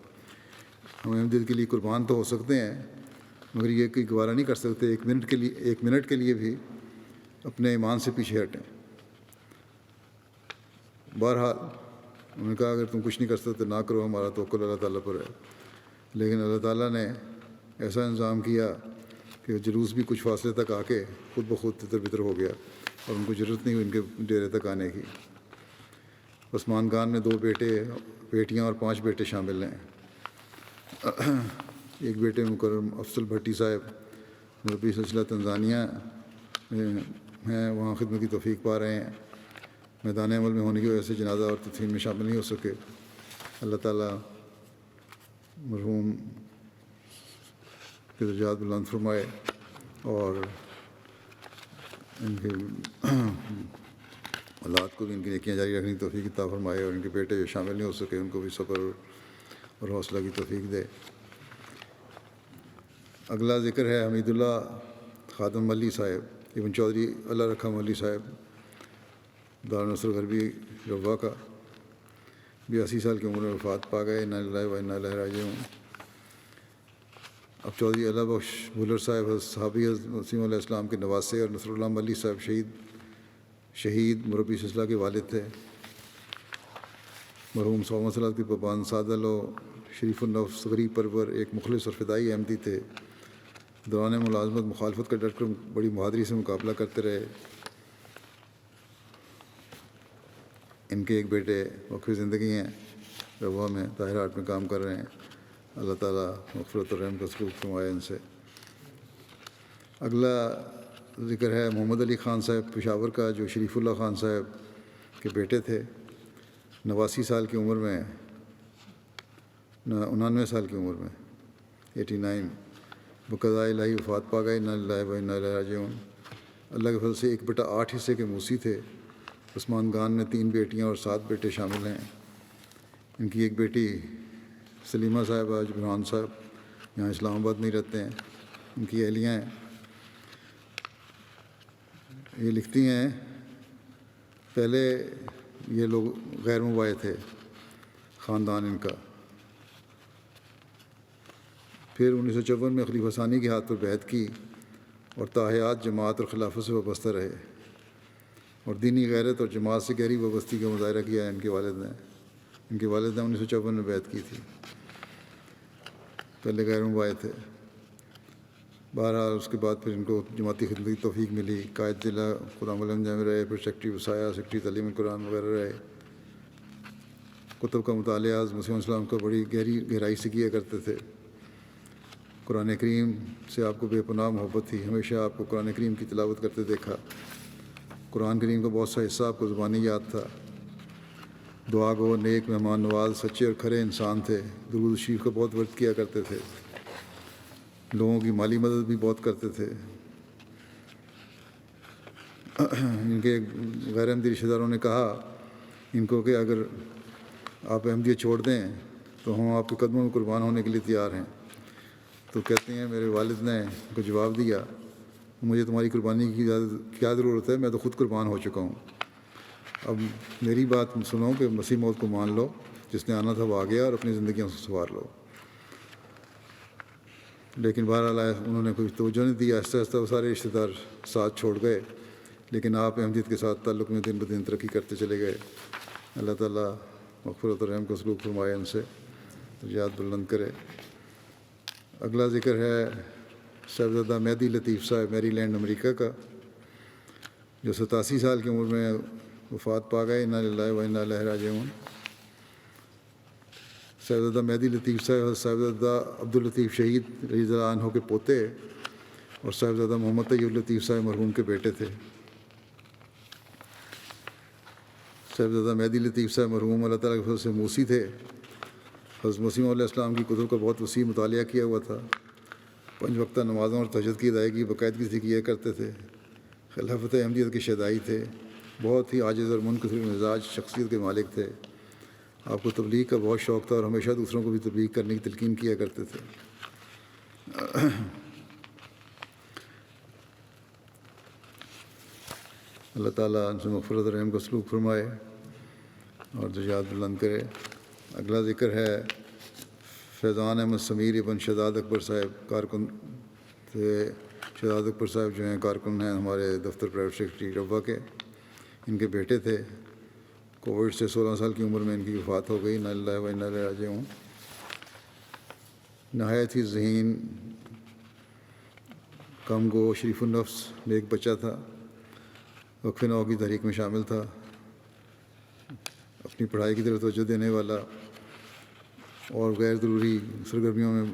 ہم احمدیت کے لیے قربان تو ہو سکتے ہیں مگر یہ کہ گوارہ نہیں کر سکتے ایک منٹ کے لیے بھی اپنے ایمان سے پیچھے ہٹیں۔ بہرحال انہوں نے کہا اگر تم کچھ نہیں کر سکتے نہ کرو، ہمارا توکل اللہ تعالیٰ پر ہے۔ لیکن اللہ تعالیٰ نے ایسا انتظام کیا کہ جلوس بھی کچھ فاصلے تک آ کے خود بخود تتر بتر ہو گیا اور ان کو ضرورت نہیں ہوئی ان کے ڈیرے تک آنے کی۔ عثمان خان میں 2 بیٹیاں اور 5 بیٹے شامل ہیں۔ ایک بیٹے مکرم افضل بھٹی صاحب مربی سلسلہ تنزانیہ میں ہیں، وہاں خدمت کی توفیق پا رہے ہیں۔ میدان عمل میں ہونے کی وجہ سے جنازہ اور تدفین میں شامل نہیں ہو سکے۔ اللہ تعالیٰ مرحوم کے درجات بلند فرمائے اور ان کے اولاد کو بھی ان کی نیکیاں جاری رکھنے کی توفیق عطا فرمائے، اور ان کے بیٹے جو شامل نہیں ہو سکے ان کو بھی صبر اور حوصلہ کی توفیق دے۔ اگلا ذکر ہے حمید اللہ خادم ملی صاحب ابن چودھری اللہ رکھا ملی صاحب دارالنصر غربی روا کا، 82 سال کی عمر میں وفات پا گئے۔ انا للہ و انا الیہ راجعون۔ اب چودھری اللہ بخش بھولر صاحب صحابی مسیم علیہ السلام کے نواسے اور نصر اللہ ملی صاحب شہید مربی سلسلہ کے والد تھے۔ مرحوم 100 مسلات کے پابند سادہ لو شریف النفس غریب پرور ایک مخلص اور فدائی احمدی تھے۔ دوران ملازمت مخالفت کا ڈٹ کر بڑی بہادری سے مقابلہ کرتے رہے۔ ان کے ایک بیٹے وقف زندگی ہیں، روا میں طاہر آرٹ میں کام کر رہے ہیں۔ اللہ تعالیٰ مغفرت اور رحم کا سلوک فرمائے ان سے۔ اگلا ذکر ہے محمد علی خان صاحب پشاور کا، جو شریف اللہ خان صاحب کے بیٹے تھے۔ 89 سال کی عمر میں 99 سال کی عمر میں 89 بقضاء الہی وفات پا گئے۔ انا للہ و انا الیہ راجعون۔ اللہ کے فضل سے 1/8 حصے کے موسی تھے۔ عثمان خان میں 3 بیٹیاں اور 7 بیٹے شامل ہیں۔ ان کی ایک بیٹی سلیمہ صاحبہ، جبران صاحب یہاں اسلام آباد میں رہتے ہیں، ان کی اہلیہ ہیں۔ یہ لکھتی ہیں پہلے یہ لوگ غیر مباح تھے، خاندان ان کا، پھر 1954 میں خلیفہ ثانی کے ہاتھ پر بیعت کی اور تاحیات جماعت اور خلافت سے وابستہ رہے، اور دینی غیرت اور جماعت سے گہری وابستگی کا مظاہرہ کیا ہے ان کے والد نے۔ ان کے والد نے 1954 میں بیعت کی تھی، پہلے غیر مباح تھے۔ بہرحال اس کے بعد پھر ان کو جماعتی خدمت کی توفیق ملی، قائد ضلع غلام علم جامع رہے، پھر سیکٹری وصایا، سیکٹری تعلیم قرآن وغیرہ رہے۔ کتب کا مطالعہ مسیح السلام کا بڑی گہرائی سے کیا کرتے تھے۔ قرآن کریم سے آپ کو بے پناہ محبت تھی، ہمیشہ آپ کو قرآن کریم کی تلاوت کرتے دیکھا۔ قرآن کریم کا بہت سا حصہ آپ کو زبانی یاد تھا۔ دعا گو، نیک، مہمان نواز، سچے اور کھرے انسان تھے۔ درود شریف کا بہت ورد کیا کرتے تھے، لوگوں کی مالی مدد بھی بہت کرتے تھے۔ ان کے غیر احمدی رشتہ داروں نے کہا ان کو کہ اگر آپ احمدیت چھوڑ دیں تو ہم آپ کے قدموں میں قربان ہونے کے لیے تیار ہیں۔ تو کہتے ہیں میرے والد نے ان کو جواب دیا، مجھے تمہاری قربانی کی کیا ضرورت ہے، میں تو خود قربان ہو چکا ہوں۔ اب میری بات سنو کہ مسیح موت کو مان لو، جس نے آنا تھا وہ آ گیا، اور اپنی زندگیوں سے سنوار لو۔ لیکن بہرحال انہوں نے کوئی توجہ نہیں دی۔ آہستہ آہستہ وہ سارے رشتہ دار ساتھ چھوڑ گئے، لیکن آپ احمدیت کے ساتھ تعلق میں دن بدن ترقی کرتے چلے گئے۔ اللہ تعالیٰ مغفرت اور رحم کا سلوک فرمائے، ان سے درجات بلند کرے۔ اگلا ذکر ہے صاحبزادہ مہدی لطیف صاحب میری لینڈ امریکہ کا، جو 87 سال کی عمر میں وفات پا گئے۔ انا للہ و انا الیہ راجعون۔ صاحبزادہ مہدی لطیف صاحب صاحبزادہ عبداللطیف شہید رضی اللہ عنہ کے پوتے اور صاحبزادہ محمد طیب لطیف صاحب مرحوم کے بیٹے تھے۔ صاحبزادہ مہدی لطیف صاحب مرحوم اللہ تعالیٰ کے فضل سے موسی تھے۔ حضرت مسیح علیہ السلام کی کتب کا بہت وسیع مطالعہ کیا ہوا تھا۔ 5 وقتہ نمازوں اور تہجد کی ادائیگی باقاعدگی سے کیا کرتے تھے۔ خلافت احمدیت کے شہدائی تھے، بہت ہی عاجز اور منکسر مزاج شخصیت کے مالک تھے۔ آپ کو تبلیغ کا بہت شوق تھا اور ہمیشہ دوسروں کو بھی تبلیغ کرنے کی تلقین کیا کرتے تھے۔ اللہ تعالیٰ ان سے مغفرت اور رحم کا سلوک فرمائے اور درجات بلند کرے۔ اگلا ذکر ہے فیضان احمد سمیر ابن شہزاد اکبر صاحب، کارکن تھے۔ شہزاد اکبر صاحب جو ہیں کارکن ہیں ہمارے دفتر پرائیویٹ سیکرٹری روا کے، ان کے بیٹے تھے۔ کووڈ سے 16 سال کی عمر میں ان کی وفات ہو گئی۔ انا للہ و انا الیہ راجعون۔ نہایت ہی ذہین، کم گو، شریف النفس، نیک بچہ تھا۔ وقف نو کی تحریک میں شامل تھا، اپنی پڑھائی کی طرف توجہ دینے والا، اور غیر ضروری سرگرمیوں میں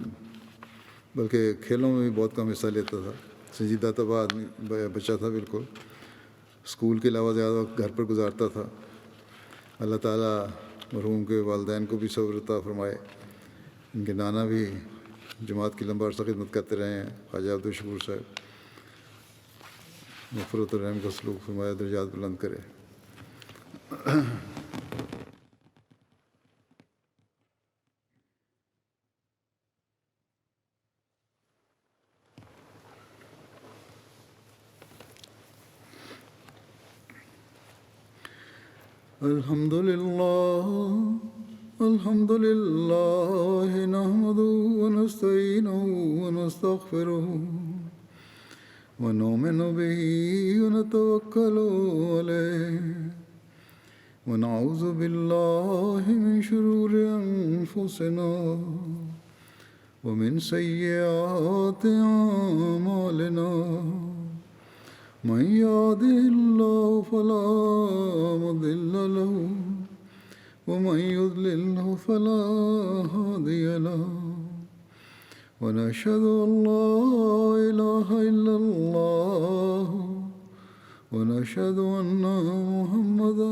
بلکہ کھیلوں میں بھی بہت کم حصہ لیتا تھا۔ سنجیدہ طبع آدمی بچہ تھا بالکل۔ اسکول کے علاوہ زیادہ وقت گھر پر گزارتا تھا۔ اللہ تعالیٰ مرحوم کے والدین کو بھی صبر عطا فرمائے۔ ان کے نانا بھی جماعت کی لمبا عرصہ خدمت کرتے رہے ہیں، خواجہ عبدالشکور صاحب۔ مغفرت و رحم کا سلوک فرمائے، درجات بلند کرے۔ الحمد لله نحمده ونستعينه ونستغفره ونؤمن به ونتوكل عليه ونعوذ بالله من شرور أنفسنا ومن سيئات أعمالنا من يهده الله فلا مضل له ومن يضلله فلا هادي له ونشهد أن لا إله إلا الله ونشهد أن محمدا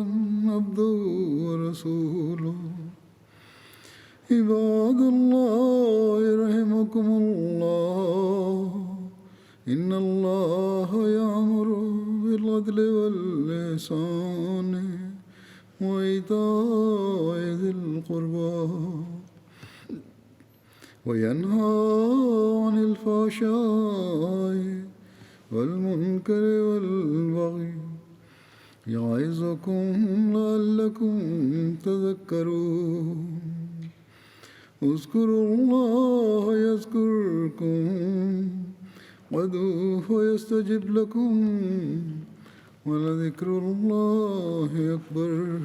عبده ورسوله عباد الله رحمكم الله إن الله يأمر بالعدل والإحسان وإيتاء ذي القربى وينهى عن الفحشاء والمنكر والبغي يعظكم لعلكم تذكرون اذكروا الله يذكركم وادعوه يستجب لكم ولذكر الله أكبر